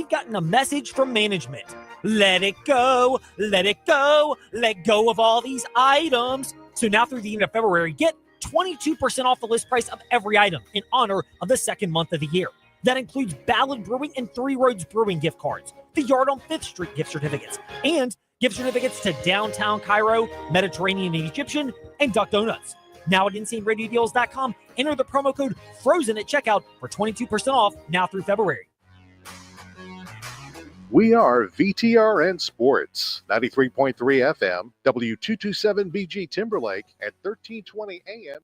we've gotten a message from management. Let it go, let it go, let go of all these items. So now through the end of February, get 22% off the list price of every item in honor of the second month of the year. That includes Ballad Brewing and Three Roads Brewing gift cards, the Yard on 5th Street gift certificates, and gift certificates to Downtown Cairo, Mediterranean and Egyptian, and Duck Donuts. Now at InsaneRadioDeals.com, enter the promo code FROZEN at checkout for 22% off now through February. We are VTRN Sports, 93.3 FM, W227BG Timberlake at 1320 AM.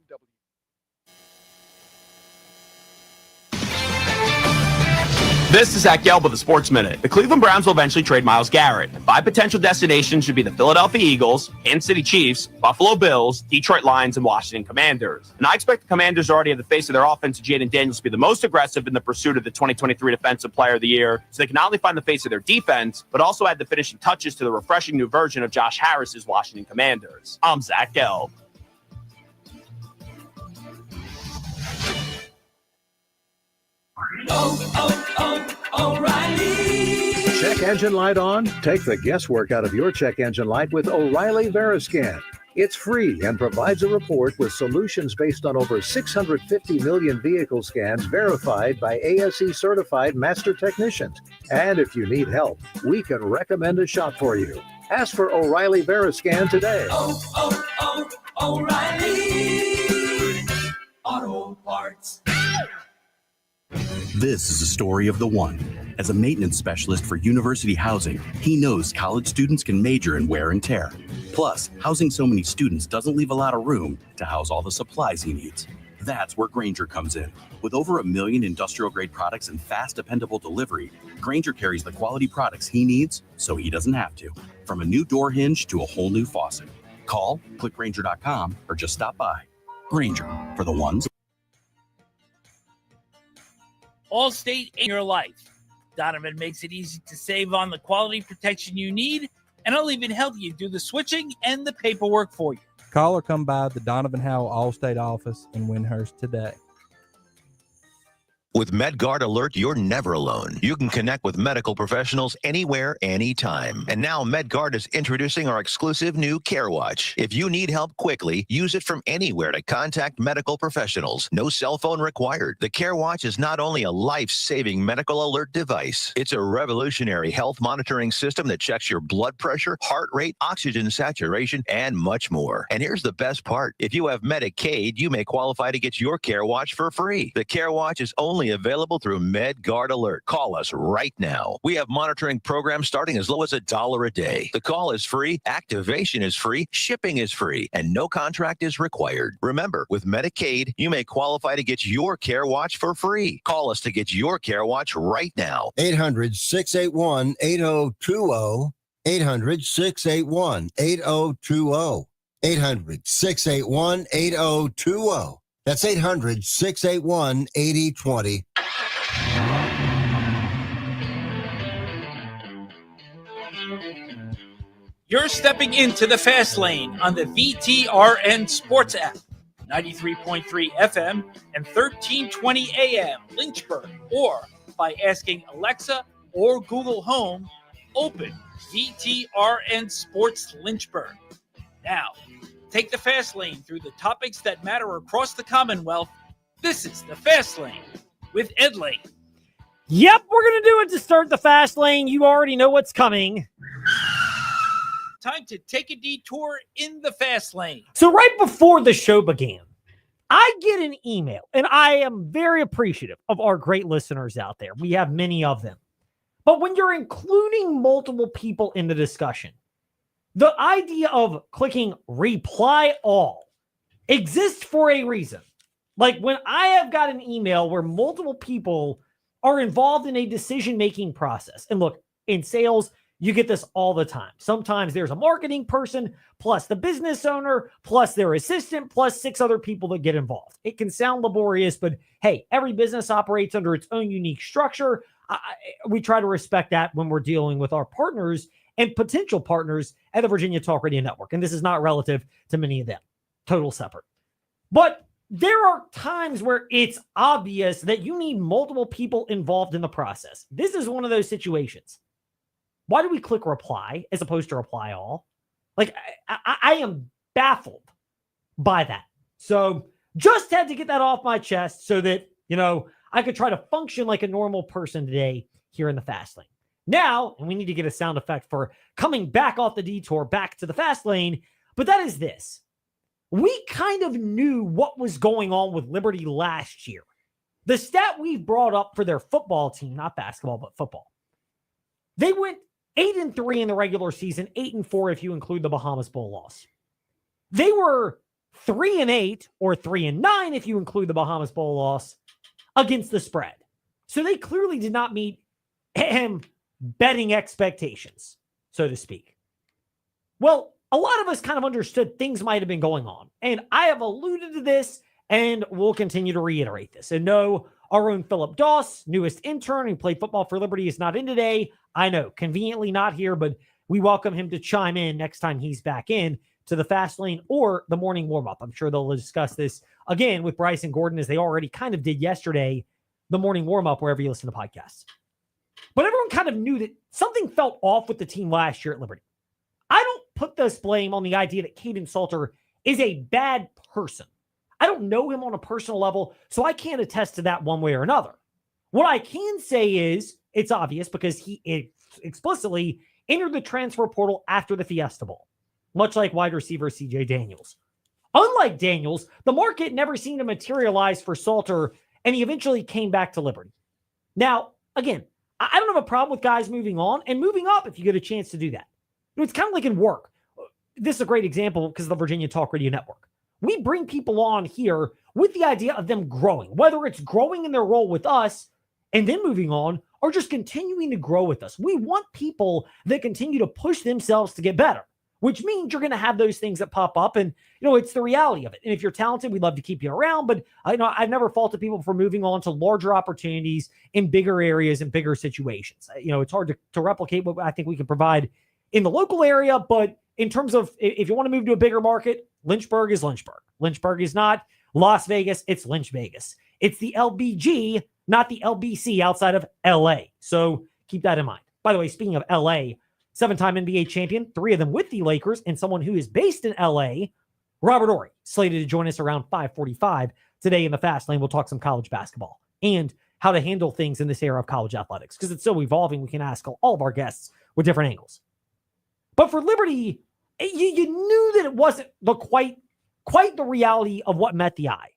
This is Zach Gelb with the Sports Minute. The Cleveland Browns will eventually trade Myles Garrett. 5 potential destinations should be the Philadelphia Eagles, Kansas City Chiefs, Buffalo Bills, Detroit Lions, and Washington Commanders. And I expect the Commanders already have the face of their offense, Jaden Daniels, to be the most aggressive in the pursuit of the 2023 Defensive Player of the Year, so they can not only find the face of their defense, but also add the finishing touches to the refreshing new version of Josh Harris's Washington Commanders. I'm Zach Gelb. O'Reilly. Check engine light on? Take the guesswork out of your check engine light with O'Reilly Veriscan. It's free and provides a report with solutions based on over 650 million vehicle scans verified by ASE certified master technicians. And if you need help, we can recommend a shop for you. Ask for O'Reilly Veriscan today. O'Reilly Auto Parts. This is the story of the one. As a maintenance specialist for university housing, he knows college students can major in wear and tear. Plus, housing so many students doesn't leave a lot of room to house all the supplies he needs. That's where Grainger comes in. With over 1 million industrial-grade products and fast, dependable delivery, Grainger carries the quality products he needs so he doesn't have to. From a new door hinge to a whole new faucet. Call, click Grainger.com, or just stop by. Grainger, for the ones. Allstate in your life. Donovan makes it easy to save on the quality protection you need, and I'll even help you do the switching and the paperwork for you. Call or come by the Donovan Howell Allstate office in Windhurst today. With MedGuard Alert, you're never alone. You can connect with medical professionals anywhere, anytime. And now MedGuard is introducing our exclusive new Care Watch. If you need help quickly, use it from anywhere to contact medical professionals. No cell phone required. The Care Watch is not only a life-saving medical alert device, it's a revolutionary health monitoring system that checks your blood pressure, heart rate, oxygen saturation, and much more. And here's the best part. If you have Medicaid, you may qualify to get your Care Watch for free. The Care Watch is only available through MedGuard Alert. Call us right now. We have monitoring programs starting as low as $1 a day. The call is free, activation is free, shipping is free, and no contract is required. Remember, with Medicaid, you may qualify to get your Care Watch for free. Call us to get your Care Watch right now. 800-681-8020. 800-681-8020. 800-681-8020. That's 800-681-8020. You're stepping into the fast lane on the VTRN Sports app, 93.3 FM and 1320 AM Lynchburg, or by asking Alexa or Google Home, open VTRN Sports Lynchburg. Now, take the fast lane through the topics that matter across the Commonwealth. This is the Fast Lane with Ed Lane. Yep, we're going to do it to start the Fast Lane. You already know what's coming. Time to take a detour in the Fast Lane. So right before the show began, I get an email, and I am very appreciative of our great listeners out there. We have many of them. But when you're including multiple people in the discussion, the idea of clicking reply all exists for a reason. Like when I have got an email where multiple people are involved in a decision-making process. And look, in sales, you get this all the time. Sometimes there's a marketing person, plus the business owner, plus their assistant, plus 6 other people that get involved. It can sound laborious, but hey, every business operates under its own unique structure. We try to respect that when we're dealing with our partners and potential partners at the Virginia Talk Radio Network. And this is not relative to many of them. Total separate. But there are times where it's obvious that you need multiple people involved in the process. This is one of those situations. Why do we click reply as opposed to reply all? Like, I am baffled by that. So just had to get that off my chest so that, I could try to function like a normal person today here in the fast lane. Now, and we need to get a sound effect for coming back off the detour back to the fast lane, but that is this. We kind of knew what was going on with Liberty last year. The stat we brought up for their football team, not basketball, but football. They went 8-3 in the regular season, 8-4 if you include the Bahamas Bowl loss. They were 3-8 or 3-9 if you include the Bahamas Bowl loss against the spread. So they clearly did not meet betting expectations, so to speak. Well, a lot of us kind of understood things might have been going on. And I have alluded to this and we'll continue to reiterate this. And no, our own Philip Doss, newest intern who played football for Liberty, is not in today. I know, conveniently not here, but we welcome him to chime in next time he's back in to the fast lane or the morning warm-up. I'm sure they'll discuss this again with Bryce and Gordon, as they already kind of did yesterday, the morning warm-up, wherever you listen to podcasts. But everyone kind of knew that something felt off with the team last year at Liberty. I don't put this blame on the idea that Caden Salter is a bad person. I don't know him on a personal level, so I can't attest to that one way or another. What I can say is it's obvious because he explicitly entered the transfer portal after the Fiesta Bowl, much like wide receiver C.J. Daniels. Unlike Daniels, the market never seemed to materialize for Salter, and he eventually came back to Liberty. Now, again, I don't have a problem with guys moving on and moving up if you get a chance to do that. It's kind of like in work. This is a great example because of the Virginia Talk Radio Network. We bring people on here with the idea of them growing, whether it's growing in their role with us and then moving on, or just continuing to grow with us. We want people that continue to push themselves to get better, which means you're going to have those things that pop up. And, it's the reality of it. And if you're talented, we'd love to keep you around. But I've never faulted people for moving on to larger opportunities in bigger areas and bigger situations. It's hard to replicate what I think we can provide in the local area, but in terms of if you want to move to a bigger market, Lynchburg is Lynchburg. Lynchburg is not Las Vegas, it's Lynch Vegas. It's the LBG, not the LBC outside of LA. So keep that in mind. By the way, speaking of LA, 7-time NBA champion, 3 of them with the Lakers, and someone who is based in LA, Robert Horry, slated to join us around 5:45 today in the Fast Lane. We'll talk some college basketball and how to handle things in this era of college athletics, because it's so evolving. We can ask all of our guests with different angles. But for Liberty, you knew that it wasn't quite the reality of what met the eye.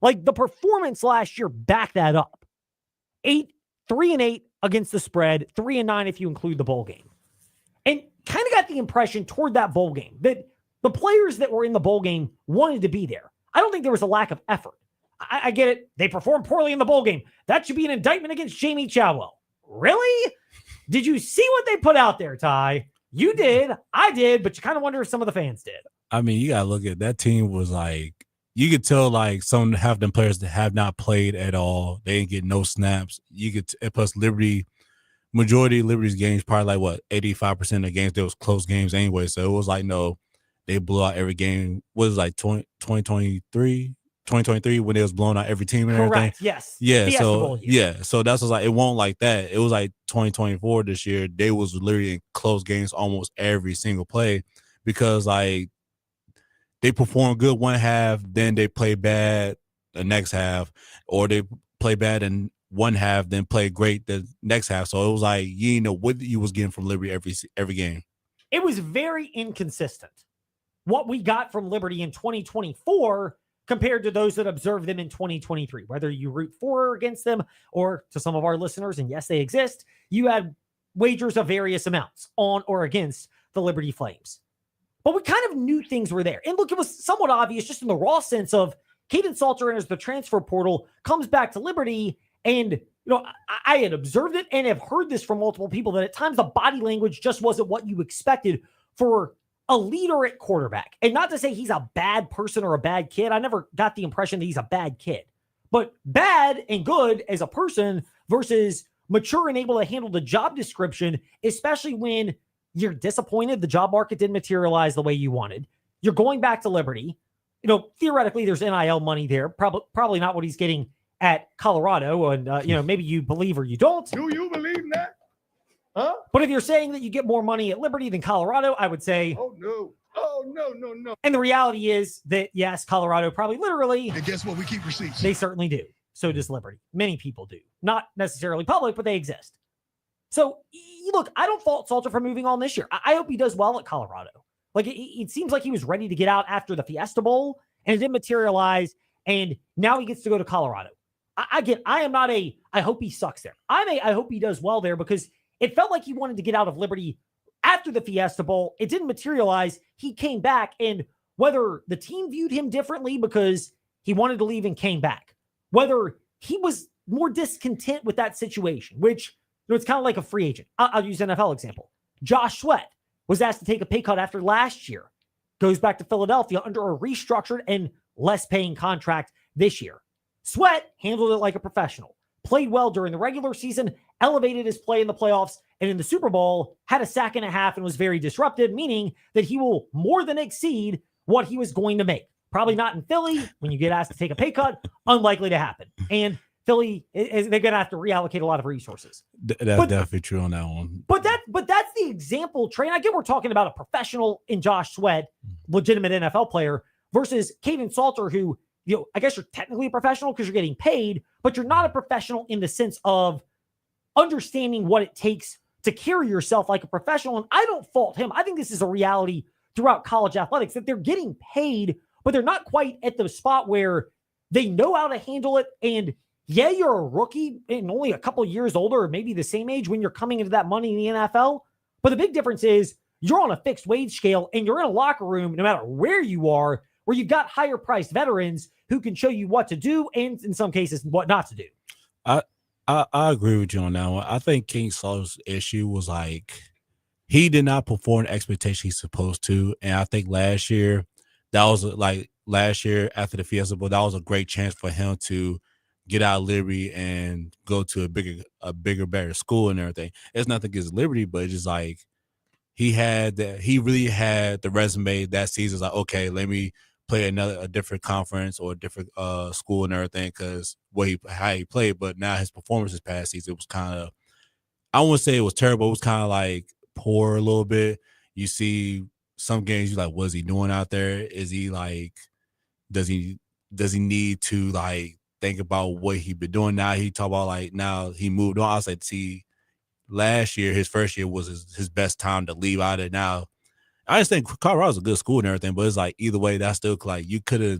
Like the performance last year backed that up. 3-8 against the spread, 3-9 if you include the bowl game. And kind of got the impression toward that bowl game that the players that were in the bowl game wanted to be there. I don't think there was a lack of effort. I get it. They performed poorly in the bowl game. That should be an indictment against Jamie Chadwell. Really? Did you see what they put out there, Ty? You did. I did. But you kind of wonder if some of the fans did. I mean, you got to look at that team was like, you could tell like some half them players that have not played at all. They didn't get no snaps. You could, plus Liberty, majority of Liberty's games, probably like 85% of the games, there was close games anyway. So it was like, no, they blew out every game. What was it, like 2023 when they was blowing out every team and Correct. everything. Yes. Yeah. Fiesta So Bowl year. yeah. So that's was like, it won't like that. It was like 2024 this year. They was literally in close games almost every single play because like they perform good one half, then they play bad the next half, or they play bad in one half, then play great the next half. So it was like, you didn't know what you was getting from Liberty every game. It was very inconsistent what we got from Liberty in 2024 compared to those that observed them in 2023, whether you root for or against them, or to some of our listeners, and yes, they exist, you had wagers of various amounts on or against the Liberty Flames. But we kind of knew things were there. And look, it was somewhat obvious just in the raw sense of Caden Salter enters the transfer portal, comes back to Liberty, and I had observed it and have heard this from multiple people that at times the body language just wasn't what you expected for a leader at quarterback. And not to say he's a bad person or a bad kid. I never got the impression that he's a bad kid. But bad and good as a person versus mature and able to handle the job description, especially when you're disappointed the job market didn't materialize the way you wanted. You're going back to Liberty. theoretically there's NIL money there. Probably not what he's getting at Colorado. And, maybe you believe or you don't. Do you believe that? Huh? But if you're saying that you get more money at Liberty than Colorado, I would say, oh, no. Oh, no. And the reality is that, yes, Colorado probably literally. And guess what? We keep receipts. They certainly do. So does Liberty. Many people do. Not necessarily public, but they exist. So, look, I don't fault Salter for moving on this year. I hope he does well at Colorado. Like, it seems like he was ready to get out after the Fiesta Bowl, and it didn't materialize, and now he gets to go to Colorado. I am not I hope he sucks there. I hope he does well there, because it felt like he wanted to get out of Liberty after the Fiesta Bowl. It didn't materialize. He came back, and whether the team viewed him differently because he wanted to leave and came back, whether he was more discontent with that situation, which it's kind of like a free agent. I'll use NFL example. Josh Sweat was asked to take a pay cut after last year, goes back to Philadelphia under a restructured and less paying contract this year. Sweat handled it like a professional, played well during the regular season, elevated his play in the playoffs, and in the Super Bowl had a sack and a half and was very disruptive, meaning that he will more than exceed what he was going to make. Probably not in Philly when you get asked to take a pay cut, unlikely to happen. And Philly, they're going to have to reallocate a lot of resources. That's definitely true on that one. But that's the example, Trey. And I get we're talking about a professional in Josh Sweat, legitimate NFL player, versus Caden Salter, who, I guess you're technically a professional because you're getting paid, but you're not a professional in the sense of understanding what it takes to carry yourself like a professional. And I don't fault him. I think this is a reality throughout college athletics, that they're getting paid, but they're not quite at the spot where they know how to handle it. And yeah, you're a rookie and only a couple of years older, or maybe the same age when you're coming into that money in the NFL. But the big difference is you're on a fixed wage scale and you're in a locker room, no matter where you are, where you've got higher priced veterans who can show you what to do and in some cases what not to do. I agree with you on that one. I think King Salter's issue was like he did not perform the expectation he's supposed to. And I think last year after the Fiesta Bowl, that was a great chance for him to get out of Liberty and go to a bigger, better school and everything. It's nothing against Liberty, but it's just like he really had the resume that season. It's like, okay, let me play a different conference or a different school and everything, because how he played. But now his performance this past season, it was kind of, I wouldn't say it was terrible. It was kind of like poor a little bit. You see some games, you're like, what is he doing out there? Is he like, does he need to like think about what he been doing now? He talk about like now he moved on. I was like, see, last year, his first year was his best time to leave out of it. Now, I just think Colorado's a good school and everything, but it's like either way, that's still like you could have.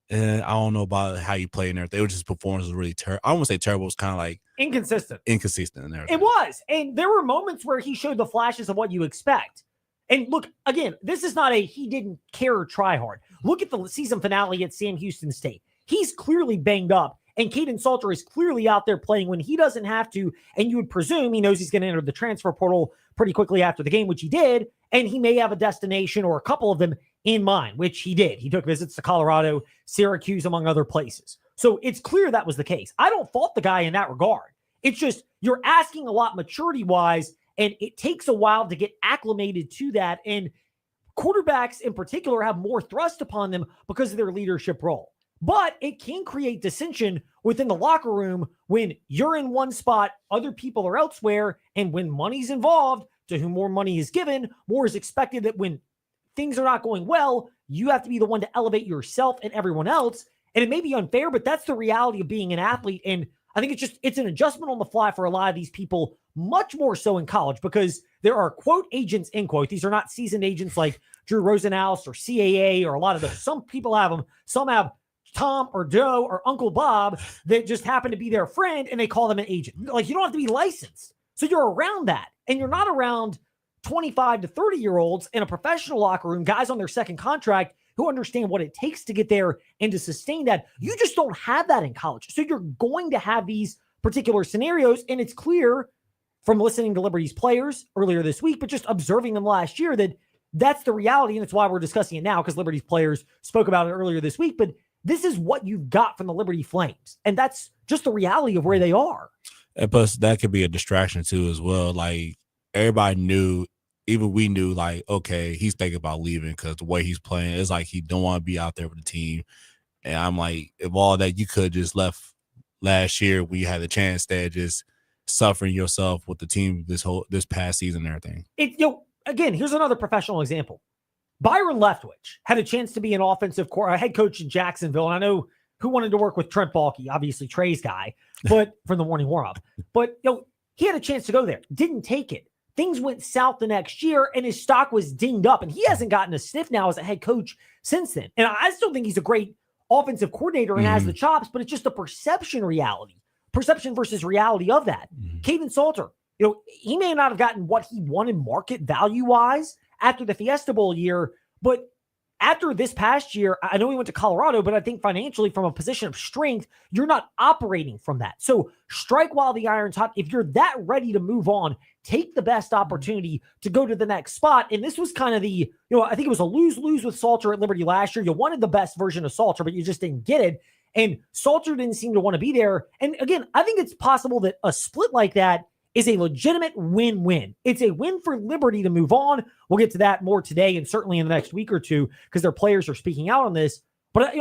And I don't know about how you play and everything. It was just performance was really terrible. I wouldn't say terrible. It was kind of like inconsistent and everything. It was, and there were moments where he showed the flashes of what you expect. And look, again, this is not he didn't care or try hard. Look at the season finale at Sam Houston State. He's clearly banged up, and Caden Salter is clearly out there playing when he doesn't have to, and you would presume he knows he's going to enter the transfer portal pretty quickly after the game, which he did, and he may have a destination or a couple of them in mind, which he did. He took visits to Colorado, Syracuse, among other places. So it's clear that was the case. I don't fault the guy in that regard. It's just you're asking a lot maturity-wise, and it takes a while to get acclimated to that, and quarterbacks in particular have more thrust upon them because of their leadership role. But it can create dissension within the locker room when you're in one spot, other people are elsewhere, and when money's involved, to whom more money is given, more is expected. That when things are not going well, you have to be the one to elevate yourself and everyone else. And it may be unfair, but that's the reality of being an athlete. And I think it's an adjustment on the fly for a lot of these people, much more so in college, because there are quote agents, end quote. These are not seasoned agents like Drew Rosenhaus or CAA or a lot of those. Some people have them. Some have Tom or Joe or Uncle Bob that just happen to be their friend and they call them an agent. Like, you don't have to be licensed. So you're around that. And you're not around 25 to 30-year-olds in a professional locker room, guys on their second contract who understand what it takes to get there and to sustain that. You just don't have that in college. So you're going to have these particular scenarios. And it's clear from listening to Liberty's players earlier this week, but just observing them last year, that that's the reality. And it's why we're discussing it now, because Liberty's players spoke about it earlier this week. But this is what you've got from the Liberty Flames. And that's just the reality of where they are. And plus, that could be a distraction too as well. Like, everybody knew even we knew, like, okay, he's thinking about leaving because the way he's playing, it's like he don't want to be out there with the team. And I'm like, if all that you could just left last year, we had a chance there, just suffering yourself with the team this past season and everything. Again, here's another professional example. Byron Leftwich had a chance to be an offensive head coach in Jacksonville. And I know who wanted to work with Trent Baalke, obviously Trey's guy, but from the morning warm-up. But he had a chance to go there, didn't take it. Things went south the next year, and his stock was dinged up, and he hasn't gotten a sniff now as a head coach since then. And I still think he's a great offensive coordinator and has the chops, but it's just a perception versus reality of that. Caden Salter, he may not have gotten what he wanted market value-wise after the Fiesta Bowl year, but after this past year, I know he went to Colorado, but I think financially from a position of strength, you're not operating from that. So strike while the iron's hot. If you're that ready to move on, take the best opportunity to go to the next spot. And this was kind of the, I think it was a lose-lose with Salter at Liberty last year. You wanted the best version of Salter, but you just didn't get it. And Salter didn't seem to want to be there. And again, I think it's possible that a split like that is a legitimate win-win. It's a win for Liberty to move on. We'll get to that more today and certainly in the next week or two because their players are speaking out on this. But,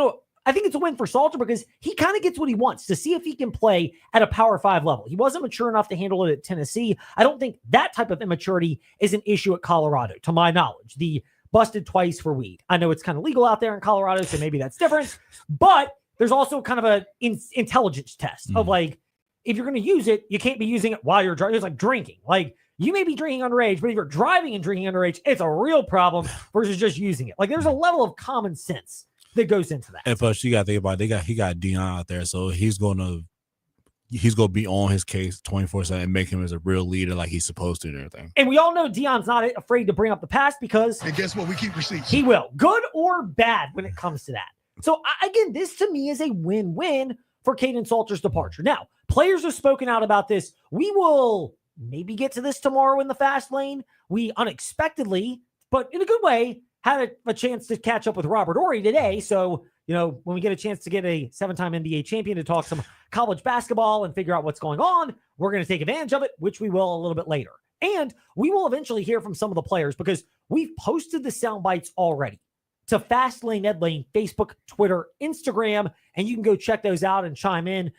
I think it's a win for Salter because he kind of gets what he wants to see if he can play at a Power 5 level. He wasn't mature enough to handle it at Tennessee. I don't think that type of immaturity is an issue at Colorado, to my knowledge. The busted twice for weed. I know it's kind of legal out there in Colorado, so maybe that's different. But there's also kind of an intelligence test of like, if you're going to use it, you can't be using it while you're driving. It's like drinking. Like, you may be drinking underage, but if you're driving and drinking underage, it's a real problem versus just using it. Like, there's a level of common sense that goes into that. And plus, you got to think about it. He got Dion out there, so he's going to be on his case 24/7 and make him as a real leader like he's supposed to and everything. And we all know Dion's not afraid to bring up the past because... And guess what? We keep receipts. He will. Good or bad when it comes to that. So, again, this to me is a win-win for Caden Salter's departure. Now, players have spoken out about this. We will maybe get to this tomorrow in the fast lane. We unexpectedly, but in a good way, had a chance to catch up with Robert Horry today. So, when we get a chance to get a 7-time NBA champion to talk some college basketball and figure out what's going on, we're going to take advantage of it, which we will a little bit later. And we will eventually hear from some of the players because we've posted the sound bites already to Fastlane Ed Lane, Facebook, Twitter, Instagram, and you can go check those out and chime in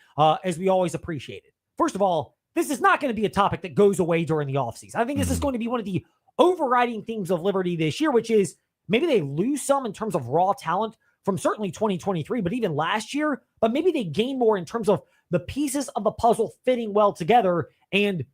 as we always appreciate it. First of all, this is not going to be a topic that goes away during the offseason. I think this is going to be one of the overriding themes of Liberty this year, which is maybe they lose some in terms of raw talent from certainly 2023, but even last year, but maybe they gain more in terms of the pieces of the puzzle fitting well together. And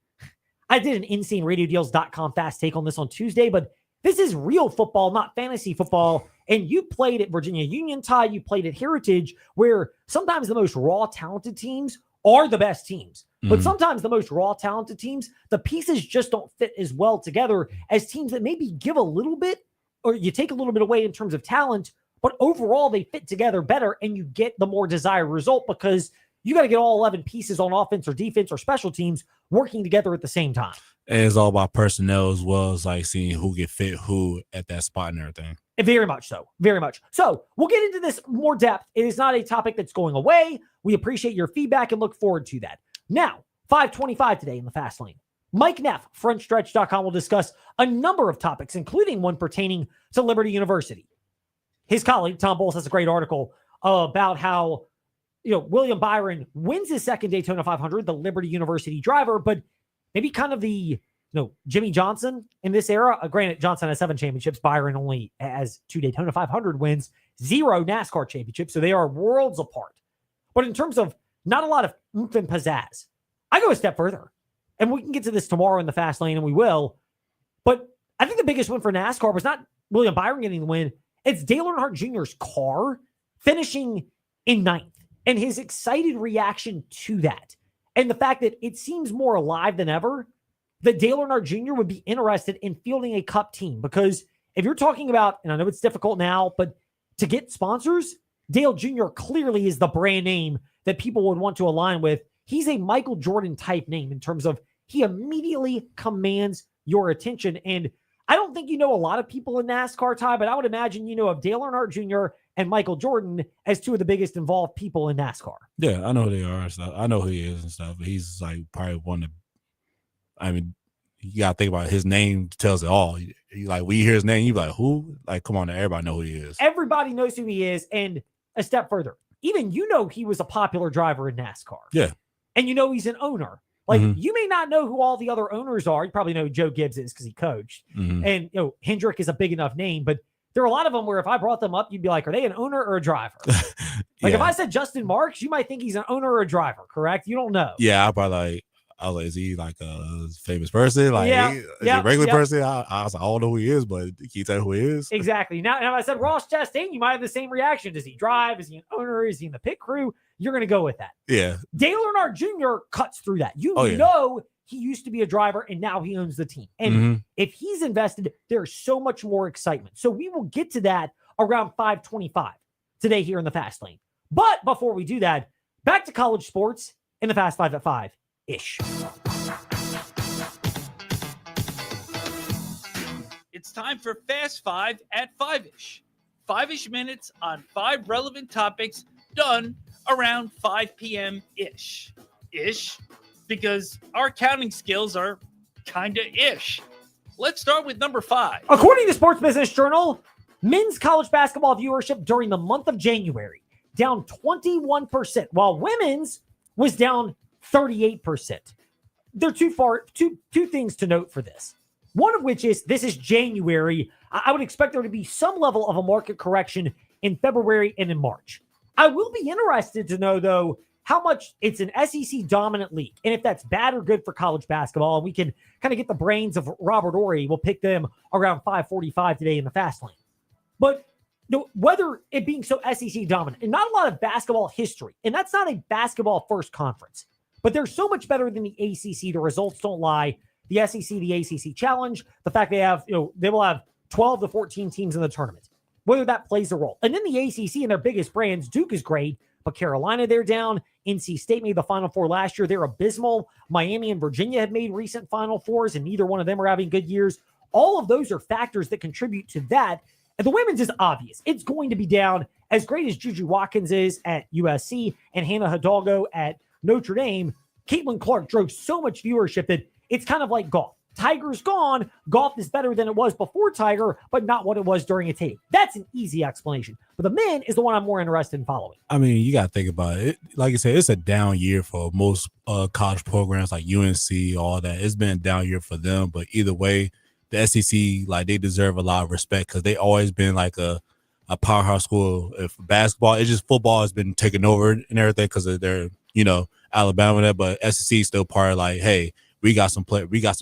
I did an InsaneRadioDeals.com fast take on this on Tuesday, but this is real football, not fantasy football. And you played at Virginia Union Tide, you played at Heritage, where sometimes the most raw talented teams are the best teams. But sometimes the most raw talented teams, the pieces just don't fit as well together as teams that maybe give a little bit, or you take a little bit away in terms of talent, but overall they fit together better and you get the more desired result because you got to get all 11 pieces on offense or defense or special teams working together at the same time. And it's all about personnel as well as like seeing who can fit who at that spot and everything. Very much so. Very much. So we'll get into this more depth. It is not a topic that's going away. We appreciate your feedback and look forward to that. Now, 5:25 today in the fast lane. Mike Neff, frontstretch.com, will discuss a number of topics, including one pertaining to Liberty University. His colleague, Tom Bowles, has a great article about how, William Byron wins his second Daytona 500, the Liberty University driver, but maybe kind of the, Jimmy Johnson in this era. Granted, Johnson has 7 championships. Byron only has 2 Daytona 500 wins, 0 NASCAR championships. So they are worlds apart. But in terms of not a lot of oomph and pizzazz, I go a step further. And we can get to this tomorrow in the fast lane, and we will. But I think the biggest win for NASCAR was not William Byron getting the win. It's Dale Earnhardt Jr.'s car finishing in 9th and his excited reaction to that. And the fact that it seems more alive than ever that Dale Earnhardt Jr. would be interested in fielding a Cup team. Because if you're talking about, and I know it's difficult now, but to get sponsors, Dale Jr. clearly is the brand name that people would want to align with. He's a Michael Jordan type name in terms of he immediately commands your attention. And I don't think a lot of people in NASCAR, Ty, but I would imagine of Dale Earnhardt Jr. and Michael Jordan as 2 of the biggest involved people in NASCAR. Yeah, I know who they are and stuff. I know who he is and stuff. But he's like probably one of, you gotta think about it. His name tells it all. You like when you hear his name, you be like, who? Like, come on, now, everybody know who he is. Everybody knows who he is, and a step further, even he was a popular driver in NASCAR. Yeah, and he's an owner. Like you may not know who all the other owners are. You probably know who Joe Gibbs is because he coached, and Hendrick is a big enough name, but there are a lot of them where if I brought them up, you'd be like, are they an owner or a driver? Like if I said Justin Marks, you might think he's an owner or a driver, correct? You don't know. Yeah, I was like, is he like a famous person? Like, is he a regular person? I was like, I don't know who he is, but can you tell who he is? Exactly. Now, if I said Ross Chastain, you might have the same reaction. Does he drive? Is he an owner? Is he in the pit crew? You're going to go with that. Yeah. Dale Earnhardt Jr. cuts through that. You know he used to be a driver, and now he owns the team. And if he's invested, there's so much more excitement. So we will get to that around 5:25 today here in the Fast Lane. But before we do that, back to college sports in the Fast Five at 5-ish. It's time for Fast 5 at 5-ish. 5-ish minutes on 5 relevant topics done around 5 p.m.-ish. Ish, because our counting skills are kind of ish. Let's start with number 5. According to Sports Business Journal, men's college basketball viewership during the month of January down 21%, while women's was down 38%. There are two things to note for this. One of which is this is January. I would expect there to be some level of a market correction in February and in March. I will be interested to know, though, how much it's an SEC dominant league and if that's bad or good for college basketball. And we can kind of get the brains of Robert Horry. We'll pick them around 5:45 today in the Fast Lane. But whether it being so SEC dominant and not a lot of basketball history, and that's not a basketball first conference, but they're so much better than the ACC. The results don't lie. The SEC, the ACC challenge, the fact they have, they will have 12 to 14 teams in the tournament, whether that plays a role. And then the ACC and their biggest brands, Duke is great, but Carolina, they're down. NC State made the Final Four last year. They're abysmal. Miami and Virginia have made recent Final Fours, and neither one of them are having good years. All of those are factors that contribute to that. And the women's is obvious. It's going to be down. As great as Juju Watkins is at USC and Hannah Hidalgo at Notre Dame, Caitlin Clark drove so much viewership that it's kind of like golf. Tiger's gone. Golf is better than it was before Tiger, but not what it was during its heyday. That's an easy explanation. But the men is the one I'm more interested in following. I mean, you got to think about it. Like I said, it's a down year for most college programs like UNC, all that. It's been a down year for them. But either way, the SEC, like, they deserve a lot of respect because they always been like a powerhouse school. If basketball, it's just football has been taken over and everything because of their, Alabama there. But SEC is still part of like, hey, we got some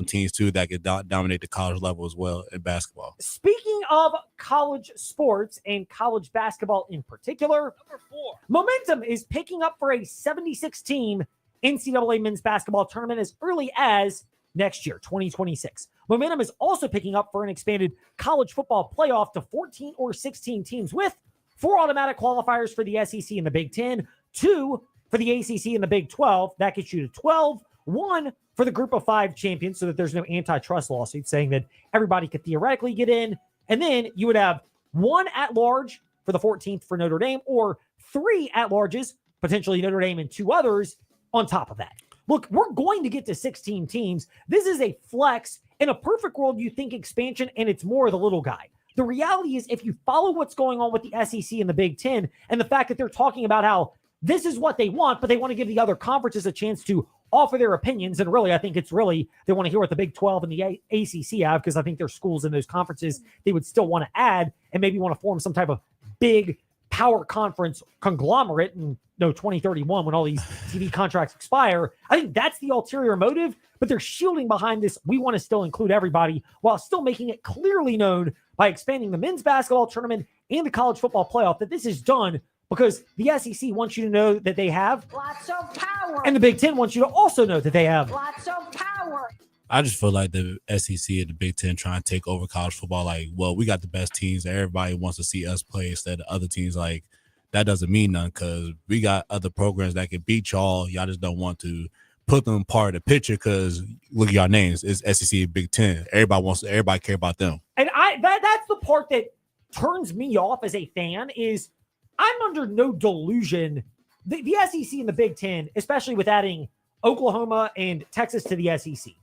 teams too that can dominate the college level as well in basketball. Speaking of college sports and college basketball in particular, number 4, momentum is picking up for a 76-team NCAA men's basketball tournament as early as next year, 2026. Momentum is also picking up for an expanded college football playoff to 14 or 16 teams with 4 automatic qualifiers for the SEC and the Big 10, 2 for the ACC and the Big 12. That gets you to 12, 1 for the group of 5 champions so that there's no antitrust lawsuit saying that everybody could theoretically get in. And then you would have 1 at-large for the 14th for Notre Dame or 3 at-larges, potentially Notre Dame and 2 others on top of that. Look, we're going to get to 16 teams. This is a flex. In a perfect world, you think expansion and it's more of the little guy. The reality is if you follow what's going on with the SEC and the Big 10 and the fact that they're talking about how this is what they want, but they want to give the other conferences a chance to offer their opinions. And really, I think they want to hear what the Big 12 and the ACC have, because I think there's schools in those conferences they would still want to add and maybe want to form some type of big power conference conglomerate in 2031 when all these TV contracts expire. I think that's the ulterior motive, but they're shielding behind this. We want to still include everybody while still making it clearly known by expanding the men's basketball tournament and the college football playoff that this is done because the SEC wants you to know that they have lots of power, and the Big 10 wants you to also know that they have lots of power. I just feel like the SEC and the Big 10 trying to take over college football. Like, well, we got the best teams. Everybody wants to see us play instead of other teams. Like, that doesn't mean nothing because we got other programs that can beat y'all. Y'all just don't want to put them part of the picture because look at y'all names. It's SEC and Big 10. Everybody care about them. And that's the part that turns me off as a fan is I'm under no delusion. The SEC and the Big 10, especially with adding Oklahoma and Texas to the SEC,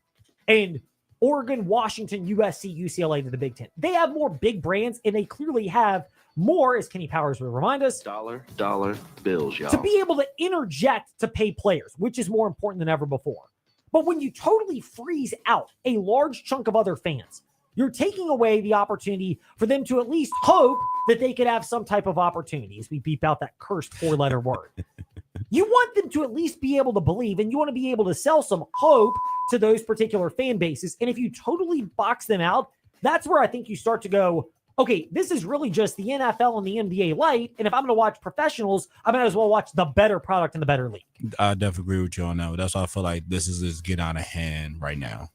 and Oregon, Washington, USC, UCLA to the Big Ten. They have more big brands, and they clearly have more, as Kenny Powers would remind us, dollar bills, y'all. to be able to interject to pay players, which is more important than ever before. But when you totally freeze out a large chunk of other fans, you're taking away the opportunity for them to at least hope that they could have some type of opportunity, as we beep out that cursed 4-letter word. You want them to at least be able to believe, and you want to be able to sell some hope to those particular fan bases. And if you totally box them out, that's where I think you start to go, okay, this is really just the NFL and the NBA light. And if I'm going to watch professionals, I might as well watch the better product in the better league. I definitely agree with you on that. That's why I feel like this is just get out of hand right now.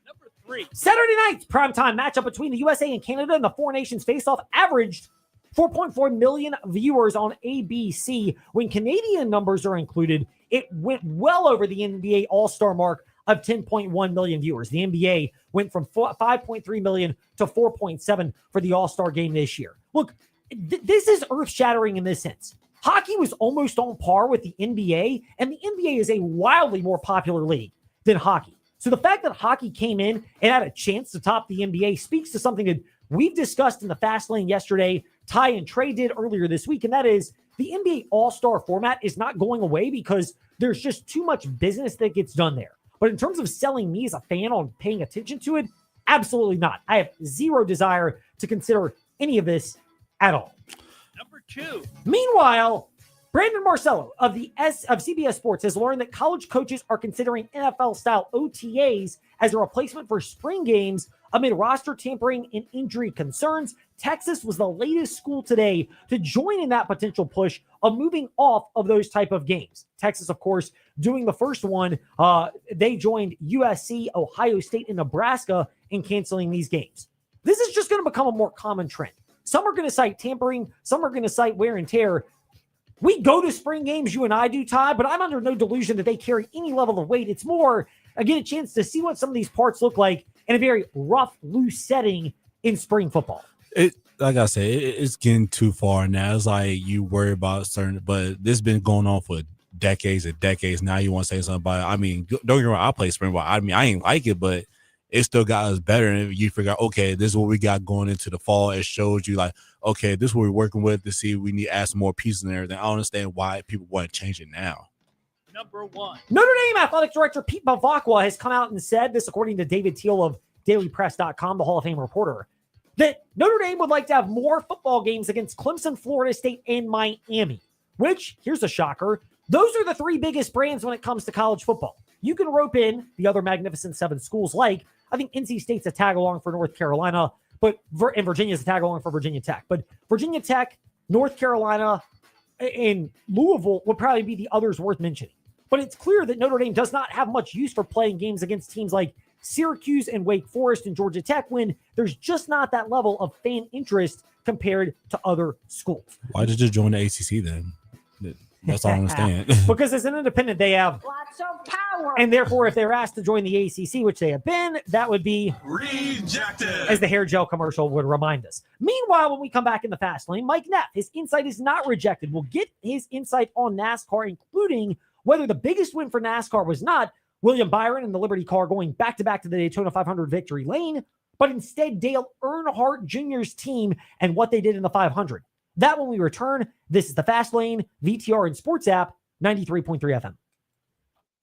Number 3. Saturday night's primetime matchup between the USA and Canada in the Four Nations face-off averaged 4.4 million viewers on ABC. When Canadian numbers are included, it went well over the NBA All-Star mark of 10.1 million viewers. The NBA went from 5.3 million to 4.7 for the All-Star game this year. Look, this is earth-shattering in this sense. Hockey was almost on par with the NBA, and the NBA is a wildly more popular league than hockey. So the fact that hockey came in and had a chance to top the NBA speaks to something that we've discussed in the Fast Lane yesterday, Ty and Trey did earlier this week, and that is the NBA All-Star format is not going away because there's just too much business that gets done there. But in terms of selling me as a fan on paying attention to it, absolutely not. I have zero desire to consider any of this at all. Number 2. Meanwhile, Brandon Marcello of CBS Sports has learned that college coaches are considering NFL-style OTAs as a replacement for spring games amid roster tampering and injury concerns. Texas was the latest school today to join in that potential push of moving off of those type of games. Texas, of course, doing the first one. They joined USC, Ohio State, and Nebraska in canceling these games. This is just going to become a more common trend. Some are going to cite tampering. Some are going to cite wear and tear. We go to spring games, you and I do, Todd, but I'm under no delusion that they carry any level of weight. It's more, I get a chance to see what some of these parts look like in a very rough, loose setting in spring football. Like I said, it's getting too far now. It's like you worry about certain, but this has been going on for decades and decades. Now you want to say something about it. I mean, don't get me wrong, I play spring ball. I mean, I ain't like it, but it still got us better. And you figure out, okay, this is what we got going into the fall. It shows you like, okay, this is what we're working with to see we need to add some more pieces and everything. I don't understand why people want to change it now. Number 1. Notre Dame Athletic Director Pete Bavacqua has come out and said this, according to David Teal of dailypress.com, the Hall of Fame reporter, that Notre Dame would like to have more football games against Clemson, Florida State, and Miami, which, here's a shocker, those are the 3 biggest brands when it comes to college football. You can rope in the other Magnificent 7 schools like, I think NC State's a tag along for North Carolina, and Virginia's a tag along for Virginia Tech. But Virginia Tech, North Carolina, and Louisville would probably be the others worth mentioning. But it's clear that Notre Dame does not have much use for playing games against teams like Syracuse and Wake Forest and Georgia Tech when there's just not that level of fan interest compared to other schools. Why did you join the ACC then? That's all I understand. Because as an independent, they have Lots of power. and therefore, if they're asked to join the ACC, which they have been, that would be Rejected. as the hair gel commercial would remind us. Meanwhile, when we come back in the fast lane, Mike Neff, his insight is not rejected. We'll get his insight on NASCAR, including whether the biggest win for NASCAR was not William Byron and the Liberty car going back-to-back to the Daytona 500 victory lane, but instead Dale Earnhardt Jr.'s team and what they did in the 500. That when we return. This is the Fast Lane, VTR and Sports app, 93.3 FM.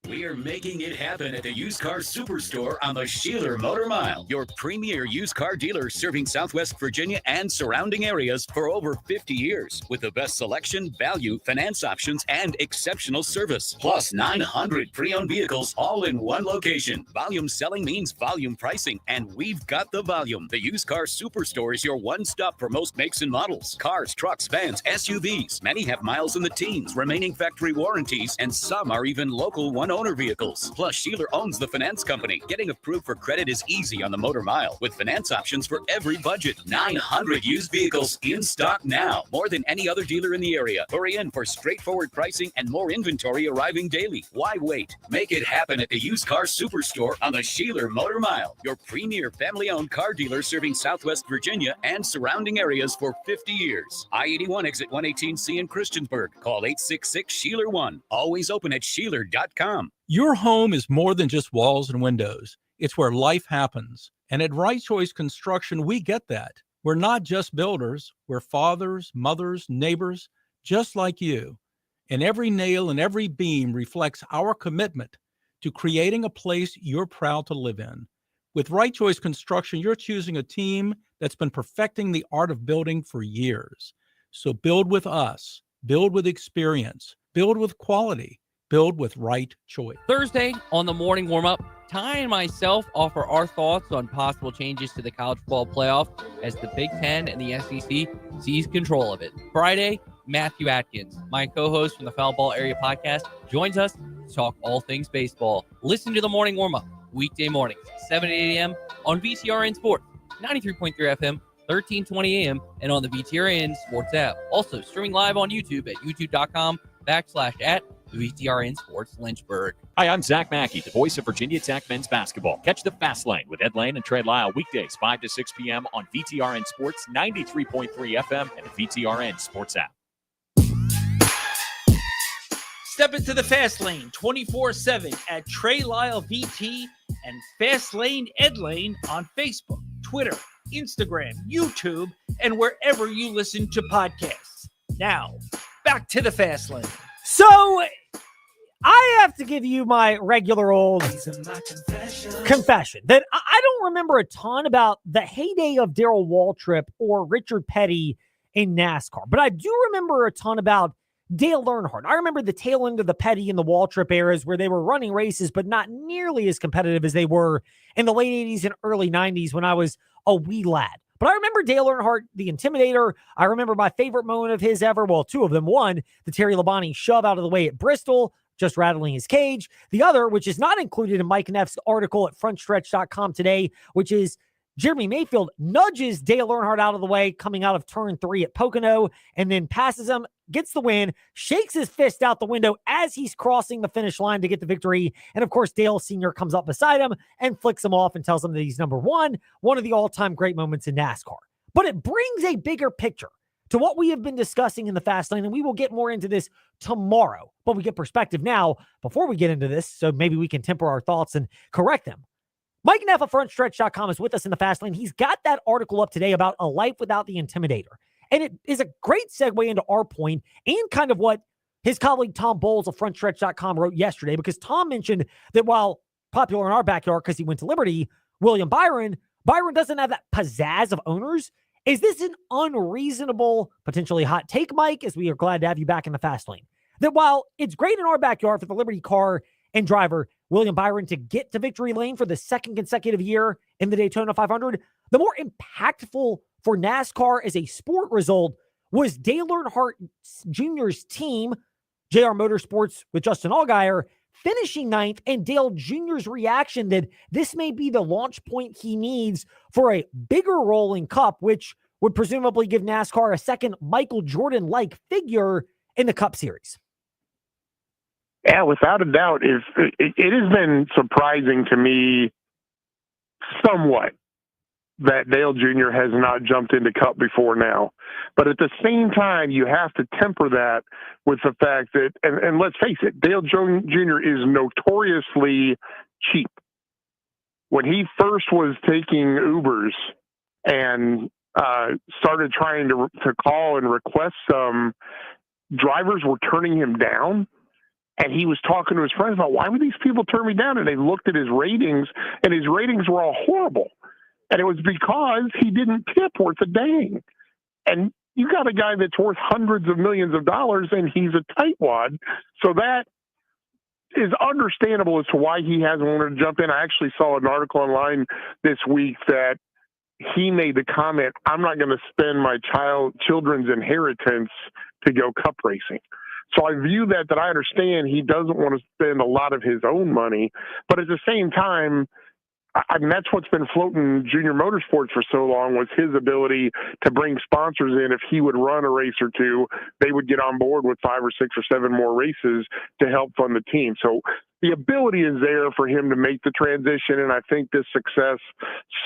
We are making it happen at the Used Car Superstore on the Sheeler Motor Mile, your premier used car dealer serving Southwest Virginia and surrounding areas for over 50 years with the best selection, value, finance options, and exceptional service. Plus 900 pre-owned vehicles all in one location. Volume selling means volume pricing, and we've got the volume. The Used Car Superstore is your one-stop for most makes and models. Cars, trucks, vans, SUVs. Many have miles in the teens, remaining factory warranties, and some are even local one-owner vehicles. Plus, Sheeler owns the finance company. Getting approved for credit is easy on the Motor Mile with finance options for every budget. 900 used vehicles in stock now. More than any other dealer in the area. Hurry in for straightforward pricing and more inventory arriving daily. Why wait? Make it happen at the Used Car Superstore on the Sheeler Motor Mile, your premier family-owned car dealer serving Southwest Virginia and surrounding areas for 50 years. I-81 exit 118C in Christiansburg. Call 866-SHEELER1. Always open at Sheeler.com. Your home is more than just walls and windows. It's where life happens. And at Right Choice Construction, we get that. We're not just builders. We're fathers, mothers, neighbors, just like you. And every nail and every beam reflects our commitment to creating a place you're proud to live in. With Right Choice Construction, you're choosing a team that's been perfecting the art of building for years. So build with us, build with experience, build with quality, build with Right Choice. Thursday on the morning warm-up, Ty and myself offer our thoughts on possible changes to the college football playoff as the Big Ten and the SEC seize control of it. Friday, Matthew Atkins, my co-host from the Foul Ball Area podcast, joins us to talk all things baseball. Listen to the morning warm-up, weekday mornings, 7 to 8 a.m. on VTRN Sports, 93.3 FM, 1320 a.m., and on the VTRN Sports app. Also, streaming live on YouTube at youtube.com/@VTRN Sports Lynchburg. Hi, I'm Zach Mackey, the voice of Virginia Tech men's basketball. Catch the Fast Lane with Ed Lane and Trey Lyle weekdays 5 to 6 p.m. on VTRN Sports 93.3 FM and the VTRN Sports app. Step into the Fast Lane 24/7 at Trey Lyle VT and Fast Lane Ed Lane on Facebook, Twitter, Instagram, YouTube, and wherever you listen to podcasts. Now, back to the Fast Lane. So, I have to give you my regular old confession that I don't remember a ton about the heyday of Darrell Waltrip or Richard Petty in NASCAR, but I do remember a ton about Dale Earnhardt. I remember the tail end of the Petty and the Waltrip eras where they were running races, but not nearly as competitive as they were in the late 80s and early 90s when I was a wee lad. But I remember Dale Earnhardt, the Intimidator. I remember my favorite moment of his ever. Well, two of them. One, the Terry Labonte shove out of the way at Bristol, just rattling his cage. The other, which is not included in Mike Neff's article at frontstretch.com today, which is Jeremy Mayfield nudges Dale Earnhardt out of the way coming out of turn 3 at Pocono and then passes him, gets the win, shakes his fist out the window as he's crossing the finish line to get the victory. And of course, Dale Sr. comes up beside him and flicks him off and tells him that he's number one of the all-time great moments in NASCAR. But it brings a bigger picture to what we have been discussing in the Fast Lane, and we will get more into this tomorrow. But we get perspective now before we get into this, so maybe we can temper our thoughts and correct them. Mike Neff of frontstretch.com is with us in the Fast Lane. He's got that article up today about a life without the Intimidator. And it is a great segue into our point and kind of what his colleague Tom Bowles of frontstretch.com wrote yesterday, because Tom mentioned that while popular in our backyard because he went to Liberty, William Byron doesn't have that pizzazz of owners. Is this an unreasonable, potentially hot take, Mike, as we are glad to have you back in the Fast Lane? That while it's great in our backyard for the Liberty car and driver William Byron to get to victory lane for the second consecutive year in the Daytona 500, the more impactful for NASCAR as a sport result was Dale Earnhardt Jr.'s team, JR Motorsports with Justin Allgaier, finishing ninth, and Dale Jr.'s reaction that this may be the launch point he needs for a bigger role in Cup, which would presumably give NASCAR a second Michael Jordan-like figure in the Cup Series. Yeah, without a doubt, it has been surprising to me somewhat that Dale Jr. has not jumped into Cup before now. But at the same time, you have to temper that with the fact that, and let's face it, Dale Jr. is notoriously cheap. When he first was taking Ubers and started trying to call and request some, drivers were turning him down. And he was talking to his friends about, why would these people turn me down? And they looked at his ratings, and his ratings were all horrible. And it was because he didn't tip worth a dang. And you got a guy that's worth hundreds of millions of dollars, and he's a tightwad. So that is understandable as to why he hasn't wanted to jump in. I actually saw an article online this week that he made the comment, I'm not going to spend my children's inheritance to go Cup racing. So I view that I understand he doesn't want to spend a lot of his own money, but at the same time, I mean, that's what's been floating Junior Motorsports for so long, was his ability to bring sponsors in. If he would run a race or two, they would get on board with 5 or 6 or 7 more races to help fund the team. So the ability is there for him to make the transition, and I think this success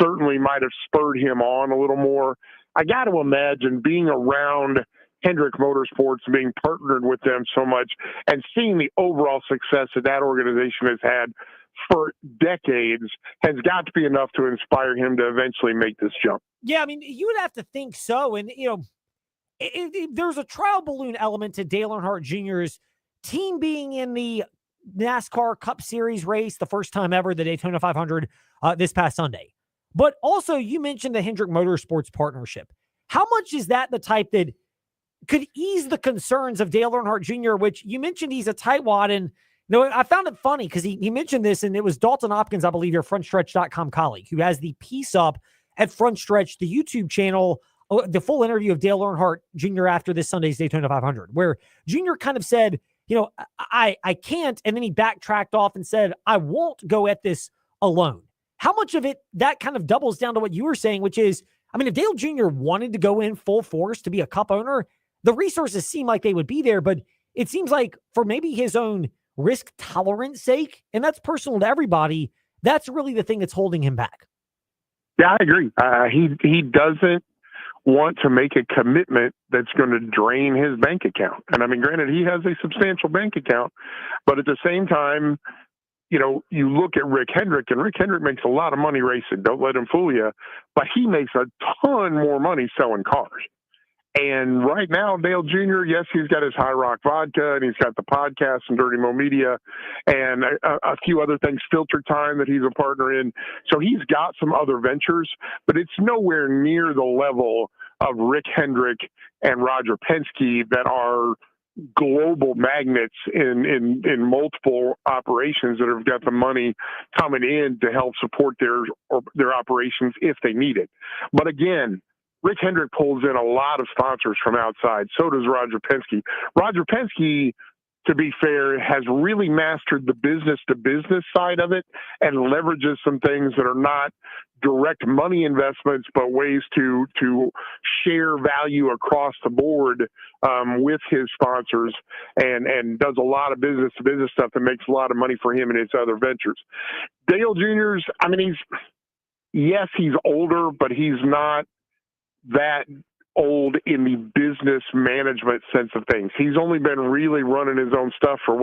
certainly might have spurred him on a little more. I got to imagine being around Hendrick Motorsports, being partnered with them so much, and seeing the overall success that organization has had for decades has got to be enough to inspire him to eventually make this jump. Yeah, I mean, you would have to think so. And, there's a trial balloon element to Dale Earnhardt Jr.'s team being in the NASCAR Cup Series race, the first time ever, the Daytona 500 this past Sunday. But also, you mentioned the Hendrick Motorsports partnership. How much is that the type that could ease the concerns of Dale Earnhardt Jr., which you mentioned he's a tightwad? And I found it funny because he mentioned this, and it was Dalton Hopkins, I believe, your frontstretch.com colleague, who has the piece up at Front Stretch, the YouTube channel, the full interview of Dale Earnhardt Jr. after this Sunday's Daytona 500, where Jr. kind of said, I can't, and then he backtracked off and said, I won't go at this alone. How much of it, that kind of doubles down to what you were saying, which is, I mean, if Dale Jr. wanted to go in full force to be a Cup owner, the resources seem like they would be there, but it seems like for maybe his own risk tolerance sake, and that's personal to everybody, that's really the thing that's holding him back. Yeah, I agree. He doesn't want to make a commitment that's going to drain his bank account. And I mean, granted, he has a substantial bank account, but at the same time, you look at Rick Hendrick, and Rick Hendrick makes a lot of money racing. Don't let him fool you. But he makes a ton more money selling cars. And right now, Dale Jr., yes, he's got his High Rock Vodka, and he's got the podcast and Dirty Mo Media, and a few other things, Filter Time, that he's a partner in. So he's got some other ventures, but it's nowhere near the level of Rick Hendrick and Roger Penske that are global magnets in multiple operations that have got the money coming in to help support their operations if they need it. But again, Rick Hendrick pulls in a lot of sponsors from outside. So does Roger Penske. Roger Penske, to be fair, has really mastered the business-to-business side of it and leverages some things that are not direct money investments, but ways to share value across the board with his sponsors, and does a lot of business-to-business stuff that makes a lot of money for him and his other ventures. Dale Jr.'s, I mean, he's older, but he's not that old in the business management sense of things. He's only been really running his own stuff for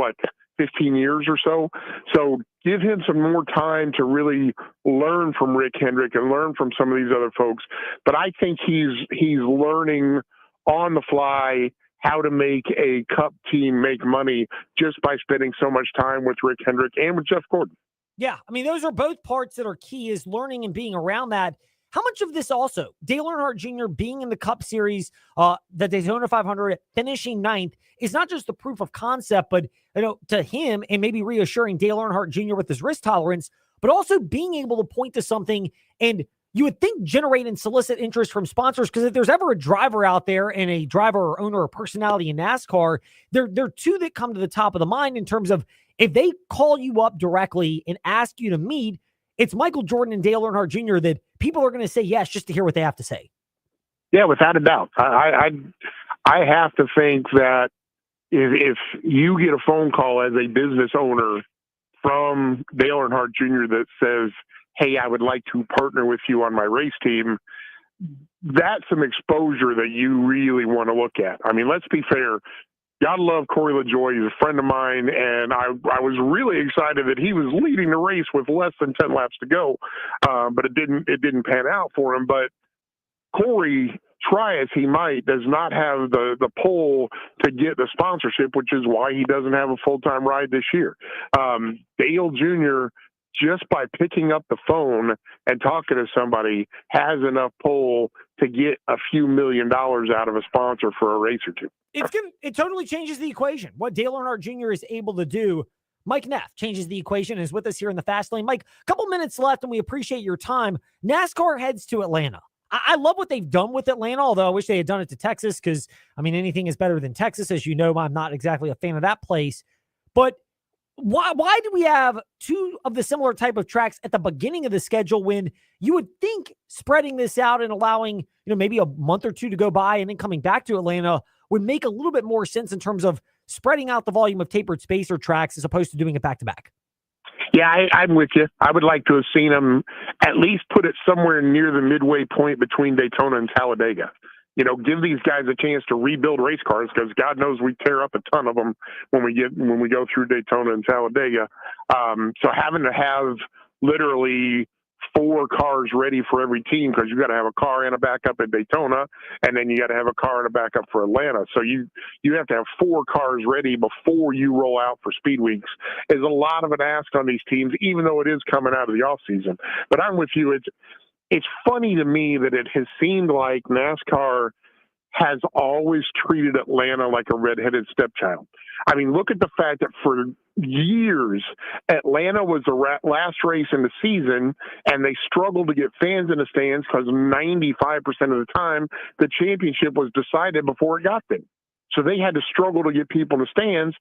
15 years or so. So give him some more time to really learn from Rick Hendrick and learn from some of these other folks. But I think he's learning on the fly how to make a Cup team make money just by spending so much time with Rick Hendrick and with Jeff Gordon. Yeah, I mean, those are both parts that are key, is learning and being around that. How much of this also, Dale Earnhardt Jr. being in the Cup Series, the Daytona 500, finishing 9th, is not just the proof of concept, but to him, and maybe reassuring Dale Earnhardt Jr. with his risk tolerance, but also being able to point to something and you would think generate and solicit interest from sponsors, because if there's ever a driver out there and a driver or owner or personality in NASCAR, there are two that come to the top of the mind in terms of if they call you up directly and ask you to meet, it's Michael Jordan and Dale Earnhardt Jr. that people are going to say yes just to hear what they have to say. Yeah, without a doubt. I have to think that if you get a phone call as a business owner from Dale Earnhardt Jr. that says, hey, I would like to partner with you on my race team, that's some exposure that you really want to look at. I mean, let's be fair. Gotta love Corey LaJoie. He's a friend of mine, and I was really excited that he was leading the race with less than 10 laps to go, but it didn't pan out for him. But Corey, try as he might, does not have the pull to get the sponsorship, which is why he doesn't have a full-time ride this year. Dale Jr., just by picking up the phone and talking to somebody, has enough pull to get a few $1 million out of a sponsor for a race or two. It totally changes the equation. What Dale Earnhardt Jr. is able to do. Mike Neff changes the equation and is with us here in the Fast Lane. Mike, a couple minutes left, and we appreciate your time. NASCAR heads to Atlanta. I love what they've done with Atlanta, although I wish they had done it to Texas because, I mean, anything is better than Texas. As you know, I'm not exactly a fan of that place. But why do we have two of the similar type of tracks at the beginning of the schedule when you would think spreading this out and allowing, maybe a month or two to go by and then coming back to Atlanta would make a little bit more sense in terms of spreading out the volume of tapered spacer tracks as opposed to doing it back-to-back? Yeah, I'm with you. I would like to have seen them at least put it somewhere near the midway point between Daytona and Talladega. give these guys a chance to rebuild race cars, because God knows we tear up a ton of them when we go through Daytona and Talladega. So having to have literally 4 cars ready for every team, because you got to have a car and a backup at Daytona, and then you got to have a car and a backup for Atlanta. So you have to have 4 cars ready before you roll out for speed weeks. Is a lot of an ask on these teams, even though it is coming out of the off season. But I'm with you. It's funny to me that it has seemed like NASCAR has always treated Atlanta like a redheaded stepchild. I mean, look at the fact that for years, Atlanta was the last race in the season, and they struggled to get fans in the stands because 95% of the time, the championship was decided before it got there. So they had to struggle to get people in the stands.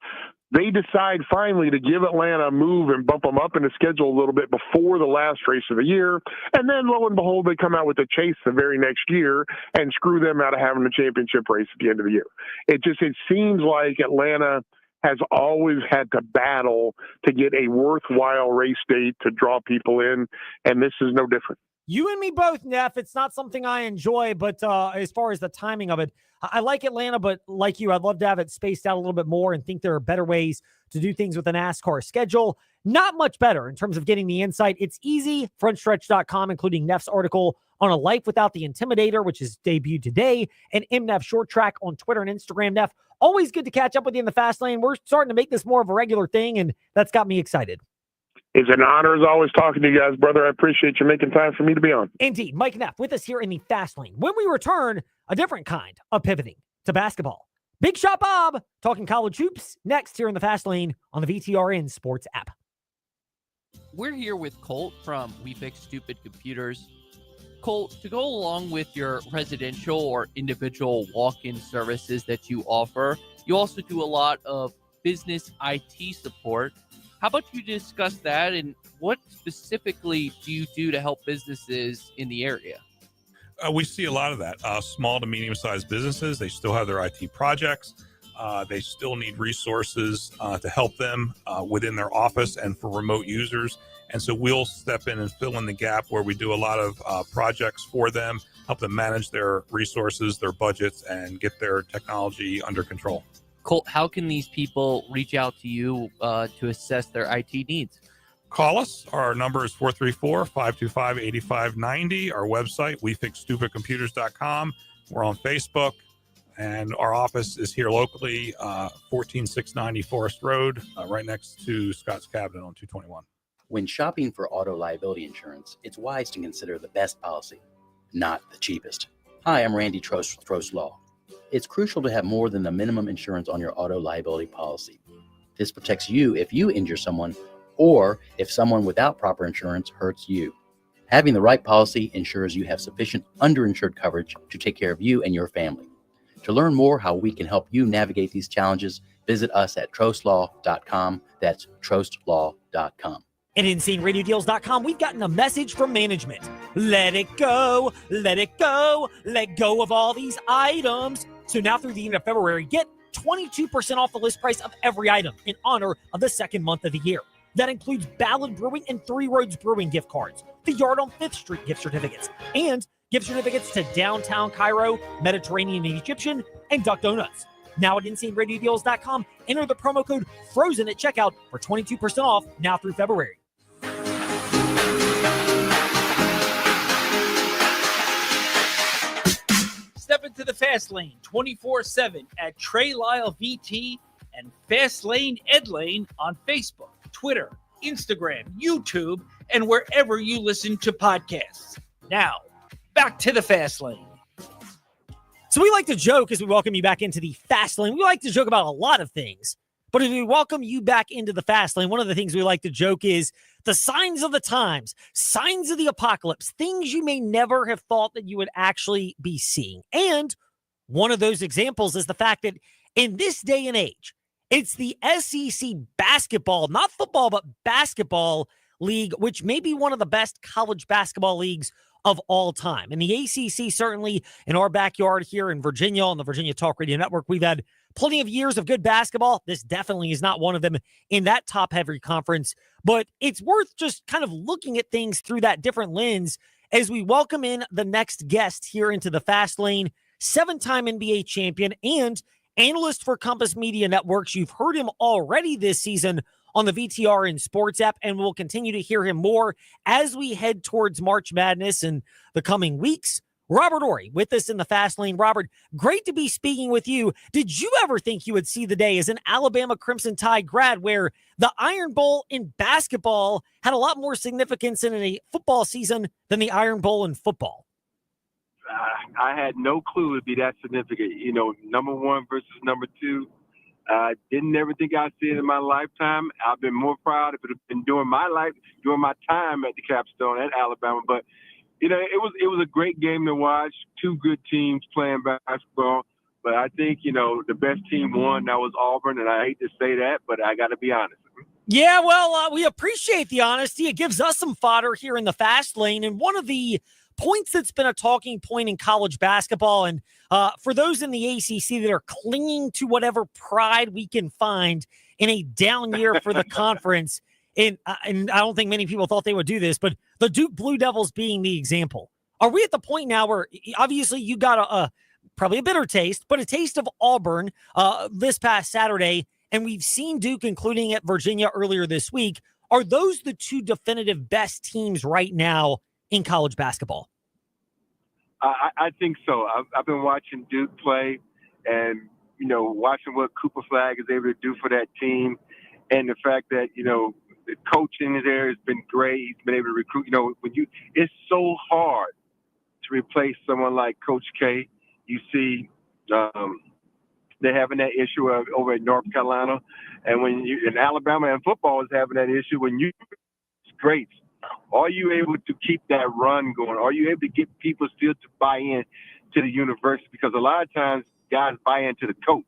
They decide finally to give Atlanta a move and bump them up in the schedule a little bit before the last race of the year. And then, lo and behold, they come out with the chase the very next year and screw them out of having the championship race at the end of the year. It seems like Atlanta has always had to battle to get a worthwhile race date to draw people in, and this is no different. You and me both, Neff. It's not something I enjoy, but as far as the timing of it, I like Atlanta, but like you, I'd love to have it spaced out a little bit more and think there are better ways to do things with the NASCAR schedule. Not much better in terms of getting the insight. It's easy. Frontstretch.com, including Neff's article on A Life Without the Intimidator, which is debuted today, and MNeff Short Track on Twitter and Instagram. Neff, always good to catch up with you in the fast lane. We're starting to make this more of a regular thing, and that's got me excited. It's an honor as always talking to you guys, brother. I appreciate you making time for me to be on. Indeed. Mike Neff with us here in the fast lane. When we return, a different kind of pivoting to basketball. Big Shot Bob talking college hoops next here in the fast lane on the VTRN Sports app. We're here with Colt from We Fix Stupid Computers. Colt, to go along with your residential or individual walk-in services that you offer, you also do a lot of business IT support. How about you discuss that, and what specifically do you do to help businesses in the area? We see a lot of that. Small to medium-sized businesses, they still have their IT projects. They still need resources to help them within their office and for remote users. And so we'll step in and fill in the gap where we do a lot of projects for them, help them manage their resources, their budgets, and get their technology under control. Colt, how can these people reach out to you to assess their IT needs? Call us. Our number is 434-525-8590. Our website, wefixstupidcomputers.com. We're on Facebook, and our office is here locally, 14690 Forest Road, right next to Scott's Cabinet on 221. When shopping for auto liability insurance, it's wise to consider the best policy, not the cheapest. Hi, I'm Randy Trost with Trost Law. It's crucial to have more than the minimum insurance on your auto liability policy. This protects you if you injure someone or if someone without proper insurance hurts you. Having the right policy ensures you have sufficient underinsured coverage to take care of you and your family. To learn more how we can help you navigate these challenges, visit us at trostlaw.com. That's trostlaw.com. At InsaneRadioDeals.com, we've gotten a message from management. Let it go, let it go, let go of all these items. So now through the end of February, get 22% off the list price of every item in honor of the second month of the year. That includes Ballad Brewing and Three Roads Brewing gift cards, the Yard on 5th Street gift certificates, and gift certificates to Downtown Cairo, Mediterranean and Egyptian, and Duck Donuts. Now at InsaneRadioDeals.com, enter the promo code FROZEN at checkout for 22% off now through February. Step into the Fast Lane 24/7 at Trey Lyle VT and Fast Lane Ed Lane on Facebook, Twitter, Instagram, YouTube, and wherever you listen to podcasts. Now, back to the Fast Lane. So we like to joke as we welcome you back into the Fast Lane. We like to joke about a lot of things. But as we welcome you back into the Fast Lane, one of the things we like to joke is the signs of the times, signs of the apocalypse, things you may never have thought that you would actually be seeing. And one of those examples is the fact that in this day and age, it's the SEC basketball, not football, but basketball league, which may be one of the best college basketball leagues of all time. And the ACC, certainly in our backyard here in Virginia on the Virginia Talk Radio Network, we've had plenty of years of good basketball. This definitely is not one of them in that top-heavy conference, but it's worth just kind of looking at things through that different lens as we welcome in the next guest here into the Fast Lane. 7-time NBA champion, and analyst for Compass Media Networks. You've heard him already this season on the VTR and Sports app, and we'll continue to hear him more as we head towards March Madness in the coming weeks. Robert Horry with us in the Fast Lane. Robert, great to be speaking with you. Did you ever think you would see the day as an Alabama Crimson Tide grad where the Iron Bowl in basketball had a lot more significance in a football season than the Iron Bowl in football? I had no clue it'd be that significant. You know, number one versus number two. Didn't ever think I'd see it in my lifetime. I've been more proud if it had been during my time at the Capstone at Alabama. But you know, it was a great game to watch. Two good teams playing basketball. But I think, you know, the best team won. That was Auburn, and I hate to say that, but I got to be honest. Yeah, well, we appreciate the honesty. It gives us some fodder here in the Fast Lane. And one of the points that's been a talking point in college basketball, and for those in the ACC that are clinging to whatever pride we can find in a down year for the conference, and I don't think many people thought they would do this, but the Duke Blue Devils being the example. Are we at the point now where obviously you got probably a bitter taste, but a taste of Auburn this past Saturday, and we've seen Duke, including at Virginia earlier this week. Are those the two definitive best teams right now in college basketball? I think so. I've been watching Duke play and, you know, watching what Cooper Flagg is able to do for that team, and the fact that, you know, the coaching there has been great. He's been able to recruit. You know, it's so hard to replace someone like Coach K. You see they're having that issue over at North Carolina. And in Alabama and football is having that issue when it's great. Are you able to keep that run going? Are you able to get people still to buy in to the university? Because a lot of times guys buy into the coach.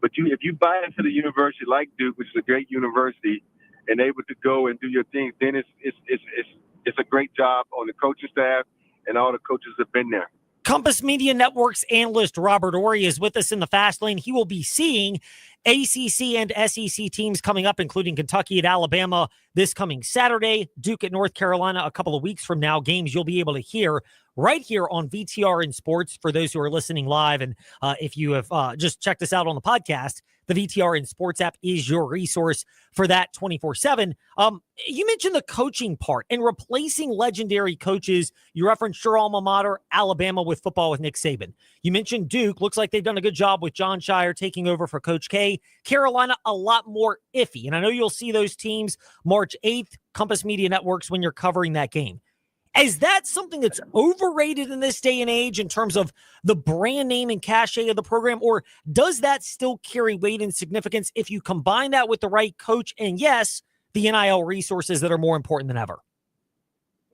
But if you buy into the university like Duke, which is a great university, and able to go and do your thing, then it's a great job on the coaching staff, and all the coaches have been there. Compass Media Network's analyst Robert Horry is with us in the Fast Lane. He will be seeing ACC and SEC teams coming up, including Kentucky at Alabama this coming Saturday, Duke at North Carolina a couple of weeks from now, games you'll be able to hear right here on VTR and Sports for those who are listening live. And if you have just checked us out on the podcast, the VTR and Sports app is your resource for that 24/7. You mentioned the coaching part and replacing legendary coaches. You referenced your alma mater, Alabama, with football with Nick Saban. You mentioned Duke. Looks like they've done a good job with John Shire taking over for Coach K. Carolina, a lot more iffy. And I know you'll see those teams March 8th, Compass Media Networks, when you're covering that game. Is that something that's overrated in this day and age in terms of the brand name and cachet of the program? Or does that still carry weight and significance if you combine that with the right coach and, yes, the NIL resources that are more important than ever?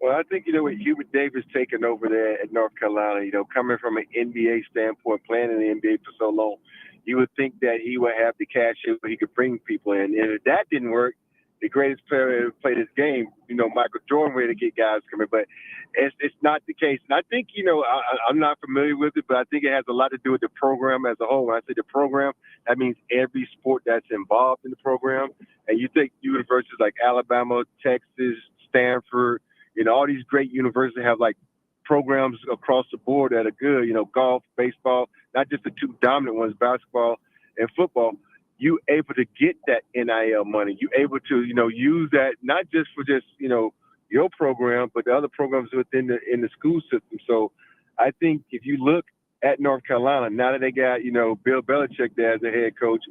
Well, I think, you know, with Hubert Davis taking over there at North Carolina, you know, coming from an NBA standpoint, playing in the NBA for so long, you would think that he would have the cachet where he could bring people in. And if that didn't work, the greatest player to play this game, you know, Michael Jordan, way to get guys coming, but it's not the case. And I think, you know, I'm not familiar with it, but I think it has a lot to do with the program as a whole. When I say the program, that means every sport that's involved in the program. And you think universities like Alabama, Texas, Stanford, you know, all these great universities have like programs across the board that are good, you know, golf, baseball, not just the two dominant ones, basketball and football. You able to get that NIL money. You able to, you know, use that not just for just, you know, your program, but the other programs within the school system. So I think if you look at North Carolina, now that they got, you know, Bill Belichick there as the head coach,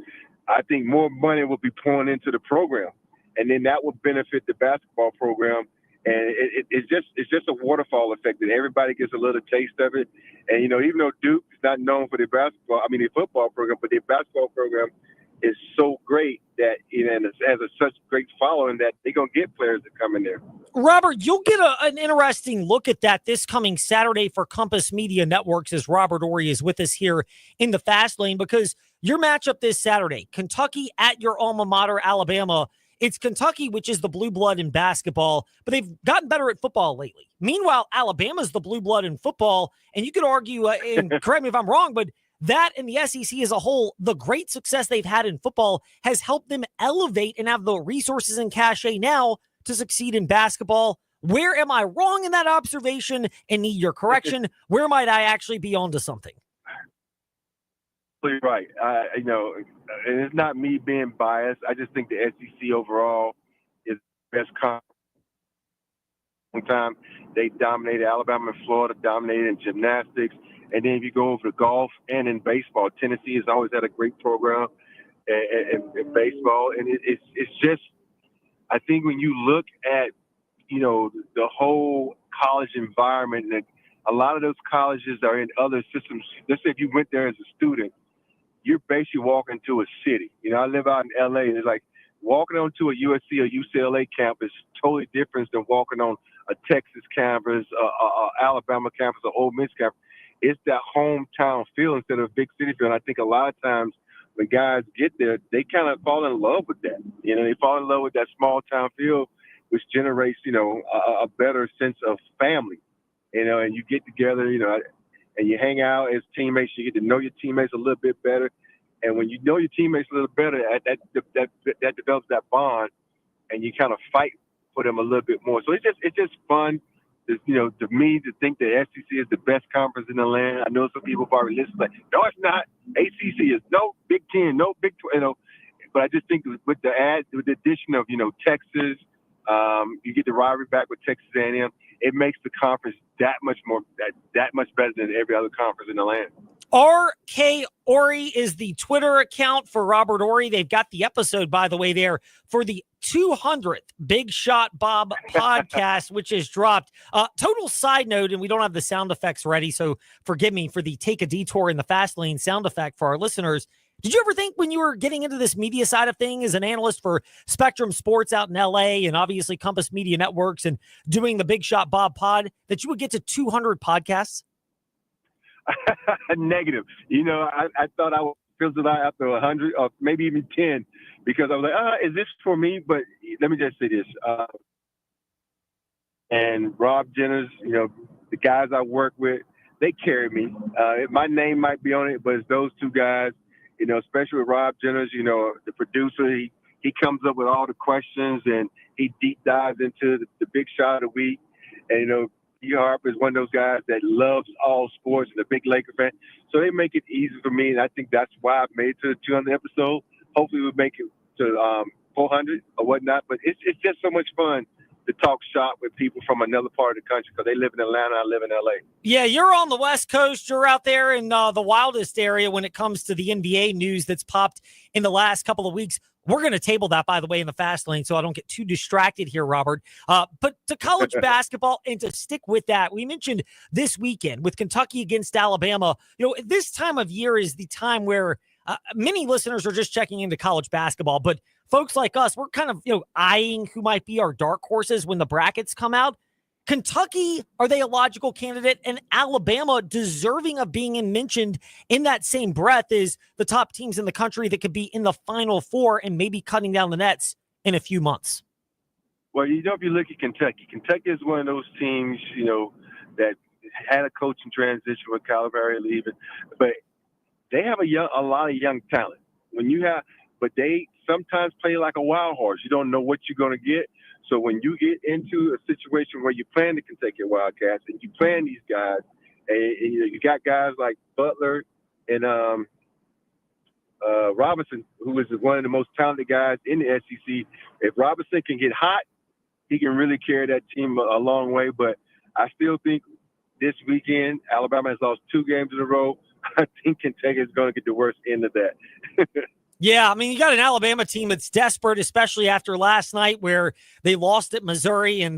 I think more money will be pouring into the program. And then that will benefit the basketball program. And it's just a waterfall effect that everybody gets a little taste of it. And, you know, even though Duke is not known for their the football program, but their basketball program is so great that, you know, and it has such great following that they're going to get players that come in there. Robert, you'll get an interesting look at that this coming Saturday for Compass Media Networks as Robert Horry is with us here in the Fast Lane, because your matchup this Saturday, Kentucky at your alma mater, Alabama. It's Kentucky, which is the blue blood in basketball, but they've gotten better at football lately. Meanwhile, Alabama's the blue blood in football, and you could argue, and correct me if I'm wrong, but that and the SEC as a whole, the great success they've had in football has helped them elevate and have the resources and cachet now to succeed in basketball. Where am I wrong in that observation and need your correction? Where might I actually be onto something? You're right. And it's not me being biased. I just think the SEC overall is the best conference. Time they dominated. Alabama and Florida dominated in gymnastics, and then if you go over to golf and in baseball, Tennessee has always had a great program in baseball, and it's just, I think when you look at the whole college environment, and a lot of those colleges are in other systems. Let's say if you went there as a student, you're basically walking to a city. I live out in LA, and it's like walking onto a USC or UCLA campus totally different than walking on a Texas campus, a Alabama campus, or Ole Miss campus. It's that hometown feel instead of a big city feel. And I think a lot of times when guys get there, they kind of fall in love with that. They fall in love with that small town feel, which generates, a better sense of family. And you get together, and you hang out as teammates. You get to know your teammates a little bit better. And when you know your teammates a little better, that develops that bond, and you kind of fight for them a little bit more. So it's just fun, to me, to think that SEC is the best conference in the land. I know some people probably listen like, no, it's not. ACC is no Big Ten, no Big 12. But I just think with the addition of Texas, you get the rivalry back with Texas A&M. It makes the conference that much better than every other conference in the land. RK Horry is the Twitter account for Robert Horry. They've got the episode, by the way, there for the 200th Big Shot Bob podcast, which is dropped. Total side note, and we don't have the sound effects ready, so forgive me for the take a detour in the fast lane sound effect for our listeners. Did you ever think when you were getting into this media side of things as an analyst for Spectrum Sports out in LA and obviously Compass Media Networks and doing the Big Shot Bob pod that you would get to 200 podcasts? Negative. I thought I would fizzle out after 100 or maybe even 10 because I was like, is this for me? But let me just say this. And Rob Jenners, the guys I work with, they carry me. My name might be on it, but it's those two guys, especially with Rob Jenners, the producer, he comes up with all the questions and he deep dives into the big shot of the week. And, E. Harper is one of those guys that loves all sports and a big Laker fan. So they make it easy for me, and I think that's why I've made it to the 200th episode. Hopefully we'll make it to 400 or whatnot. But it's just so much fun to talk shop with people from another part of the country because they live in Atlanta, I live in L.A. Yeah, you're on the West Coast. You're out there in the wildest area when it comes to the NBA news that's popped in the last couple of weeks. We're going to table that, by the way, in the fast lane so I don't get too distracted here, Robert. But to college basketball and to stick with that, we mentioned this weekend with Kentucky against Alabama. This time of year is the time where many listeners are just checking into college basketball, but folks like us, we're kind of, eyeing who might be our dark horses when the brackets come out. Kentucky, are they a logical candidate? And Alabama deserving of being mentioned in that same breath is the top teams in the country that could be in the Final Four and maybe cutting down the nets in a few months. Well, if you look at Kentucky is one of those teams, that had a coaching transition with Calipari leaving, but they have a lot of young talent. But they sometimes play like a wild horse. You don't know what you're going to get. So when you get into a situation where you're playing the Kentucky Wildcats and you're playing these guys, and you got guys like Butler and Robinson, who is one of the most talented guys in the SEC. If Robinson can get hot, he can really carry that team a long way. But I still think this weekend, Alabama has lost 2 games in a row. I think Kentucky is going to get the worst end of that. Yeah, I mean, you got an Alabama team that's desperate, especially after last night where they lost at Missouri and,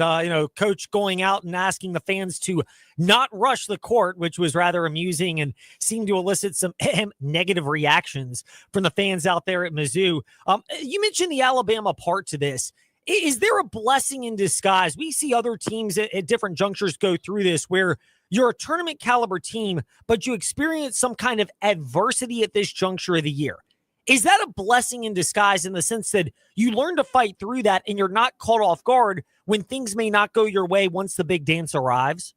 coach going out and asking the fans to not rush the court, which was rather amusing and seemed to elicit some negative reactions from the fans out there at Mizzou. You mentioned the Alabama part to this. Is there a blessing in disguise? We see other teams at different junctures go through this where you're a tournament caliber team, but you experience some kind of adversity at this juncture of the year. Is that a blessing in disguise in the sense that you learn to fight through that and you're not caught off guard when things may not go your way once the big dance arrives?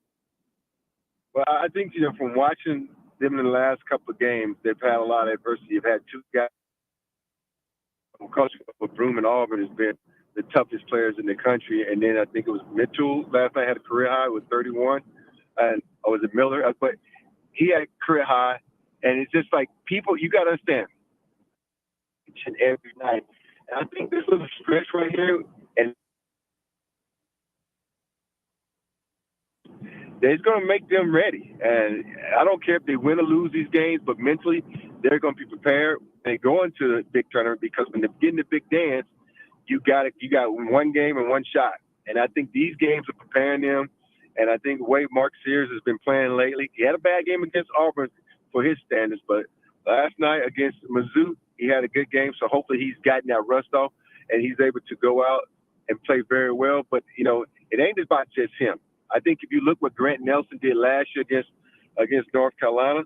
Well, I think, from watching them in the last couple of games, they've had a lot of adversity. You've had 2 guys. Coach Broom and Auburn has been the toughest players in the country. And then I think it was Mitchell last night had a career high with 31. Or was it Miller? But he had a career high. And it's just like people, you got to understand, each and every night. And I think this little stretch right here, and it's going to make them ready. And I don't care if they win or lose these games, but mentally, they're going to be prepared and go into the big tournament, because when they get in the big dance, you got one game and one shot. And I think these games are preparing them. And I think the way Mark Sears has been playing lately, he had a bad game against Auburn for his standards, but last night against Mizzou, he had a good game. So hopefully he's gotten that rust off and he's able to go out and play very well. But, you know, it ain't about just him. I think if you look what Grant Nelson did last year against North Carolina,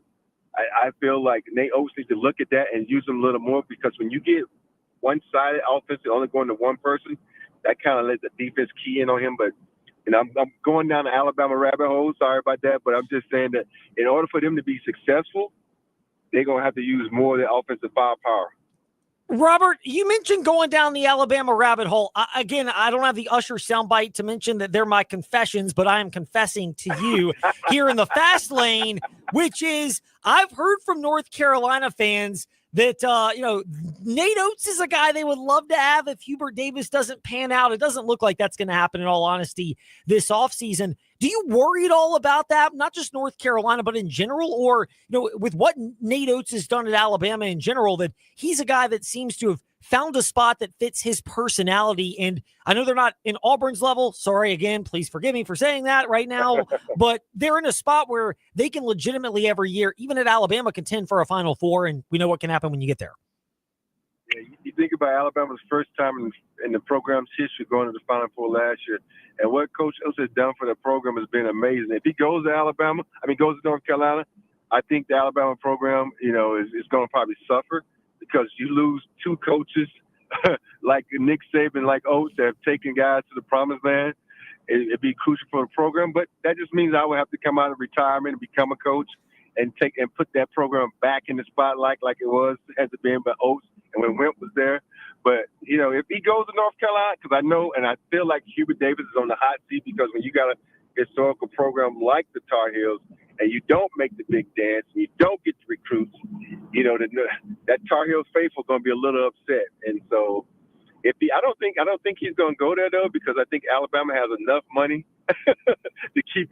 I feel like Nate Oates needs to look at that and use him a little more, because when you get one-sided offense only going to one person, that kind of lets the defense key in on him. But and I'm going down the Alabama rabbit hole. Sorry about that, but I'm just saying that in order for them to be successful, they're going to have to use more of their offensive firepower. Robert, you mentioned going down the Alabama rabbit hole. Again, I don't have the Usher soundbite to mention that they're my confessions, but I am confessing to you here in the fast lane, which is I've heard from North Carolina fans that, Nate Oates is a guy they would love to have if Hubert Davis doesn't pan out. It doesn't look like that's going to happen, in all honesty, this offseason. Do you worry at all about that? Not just North Carolina, but in general, or, with what Nate Oates has done at Alabama in general, that he's a guy that seems to have found a spot that fits his personality. And I know they're not in Auburn's level. Sorry, again, please forgive me for saying that right now, but they're in a spot where they can legitimately every year, even at Alabama, contend for a Final Four. And we know what can happen when you get there. Yeah, you think about Alabama's first time in the program's history going to the Final Four last year, and what Coach Oates has done for the program has been amazing. If he goes to goes to North Carolina, I think the Alabama program, is going to probably suffer, because you lose two coaches like Nick Saban, like Oates, that have taken guys to the promised land. It'd be crucial for the program, but that just means I would have to come out of retirement and become a coach and put that program back in the spotlight like it has been by Oates and when Wimp was there. But, if he goes to North Carolina, because I know and I feel like Hubert Davis is on the hot seat, because when you got a historical program like the Tar Heels and you don't make the big dance and you don't get the recruits, that Tar Heels faithful is going to be a little upset. And so I don't think he's going to go there, though, because I think Alabama has enough money to keep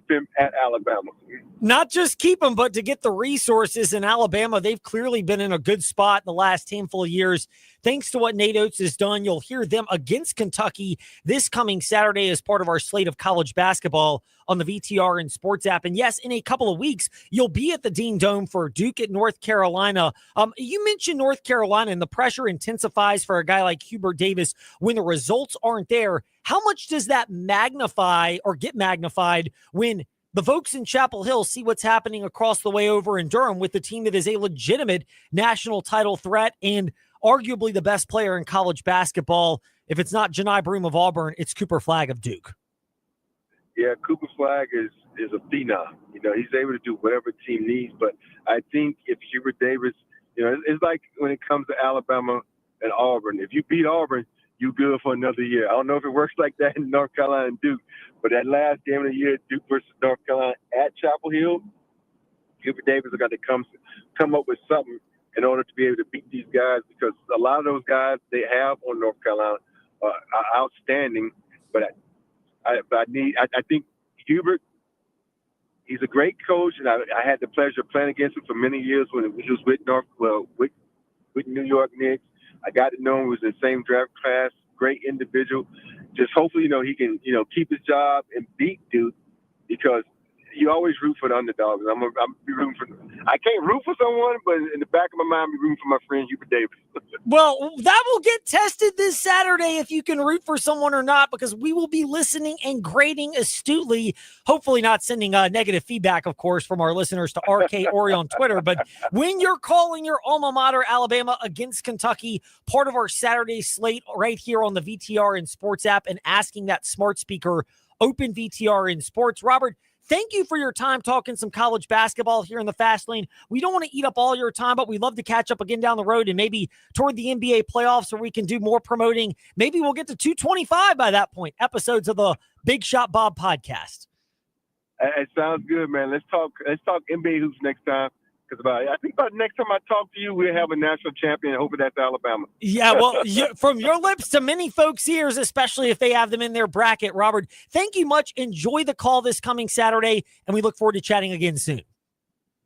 him at Alabama. Not just keep him, but to get the resources in Alabama. They've clearly been in a good spot in the last handful of years, thanks to what Nate Oates has done. You'll hear them against Kentucky this coming Saturday as part of our slate of college basketball on the VTR and Sports app. And yes, in a couple of weeks, you'll be at the Dean Dome for Duke at North Carolina. You mentioned North Carolina, and the pressure intensifies for a guy like Hubert Davis when the results aren't there. How much does that magnify or get magnified when the folks in Chapel Hill see what's happening across the way over in Durham with the team that is a legitimate national title threat and arguably the best player in college basketball? If it's not Janai Broome of Auburn, it's Cooper Flagg of Duke. Yeah, Cooper Flagg is a phenom. He's able to do whatever team needs. But I think if Hubert Davis, it's like when it comes to Alabama and Auburn. If you beat Auburn, you good for another year. I don't know if it works like that in North Carolina and Duke, but that last game of the year, Duke versus North Carolina at Chapel Hill, Hubert Davis has got to come up with something in order to be able to beat these guys, because a lot of those guys they have on North Carolina are outstanding. But I think Hubert, he's a great coach, and I had the pleasure of playing against him for many years when he was with New York Knicks. I got to know him. He was in the same draft class. Great individual. Just hopefully, he can, keep his job and beat Duke, because you always root for the underdogs. I'm be rooting for. I can't root for someone, but in the back of my mind, I'm rooting for my friend Hubert Davis. Well, that will get tested this Saturday if you can root for someone or not, because we will be listening and grading astutely, hopefully not sending negative feedback, of course, from our listeners to RK Ori on Twitter. But when you're calling your alma mater, Alabama, against Kentucky, part of our Saturday slate right here on the VTR and Sports app, and asking that smart speaker, open VTR and Sports. Robert, thank you for your time talking some college basketball here in the Fast Lane. We don't want to eat up all your time, but we'd love to catch up again down the road and maybe toward the NBA playoffs where we can do more promoting. Maybe we'll get to 225 by that point, episodes of the Big Shot Bob podcast. It sounds good, man. Let's talk NBA hoops next time. Because I think about next time I talk to you, we'll have a national champion. Hopefully that's Alabama. Yeah, well, from your lips to many folks' ears, especially if they have them in their bracket. Robert, thank you much. Enjoy the call this coming Saturday, and we look forward to chatting again soon.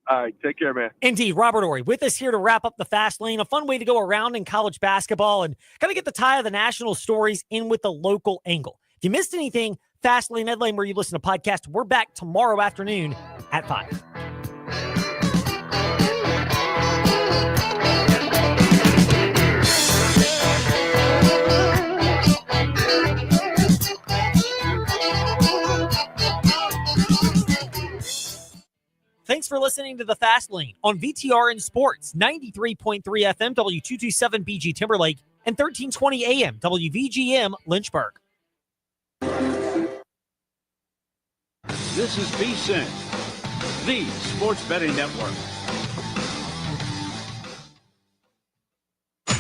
All right, take care, man. Indeed, Robert Horry with us here to wrap up the Fast Lane, a fun way to go around in college basketball and kind of get the tie of the national stories in with the local angle. If you missed anything, Fast Lane, Ed Lane, where you listen to podcasts, we're back tomorrow afternoon at 5. Thanks for listening to the Fast Lane on VTR and Sports, 93.3 FM, W227 BG Timberlake, and 1320 AM, WVGM Lynchburg. This is VSiN, the Sports Betting Network.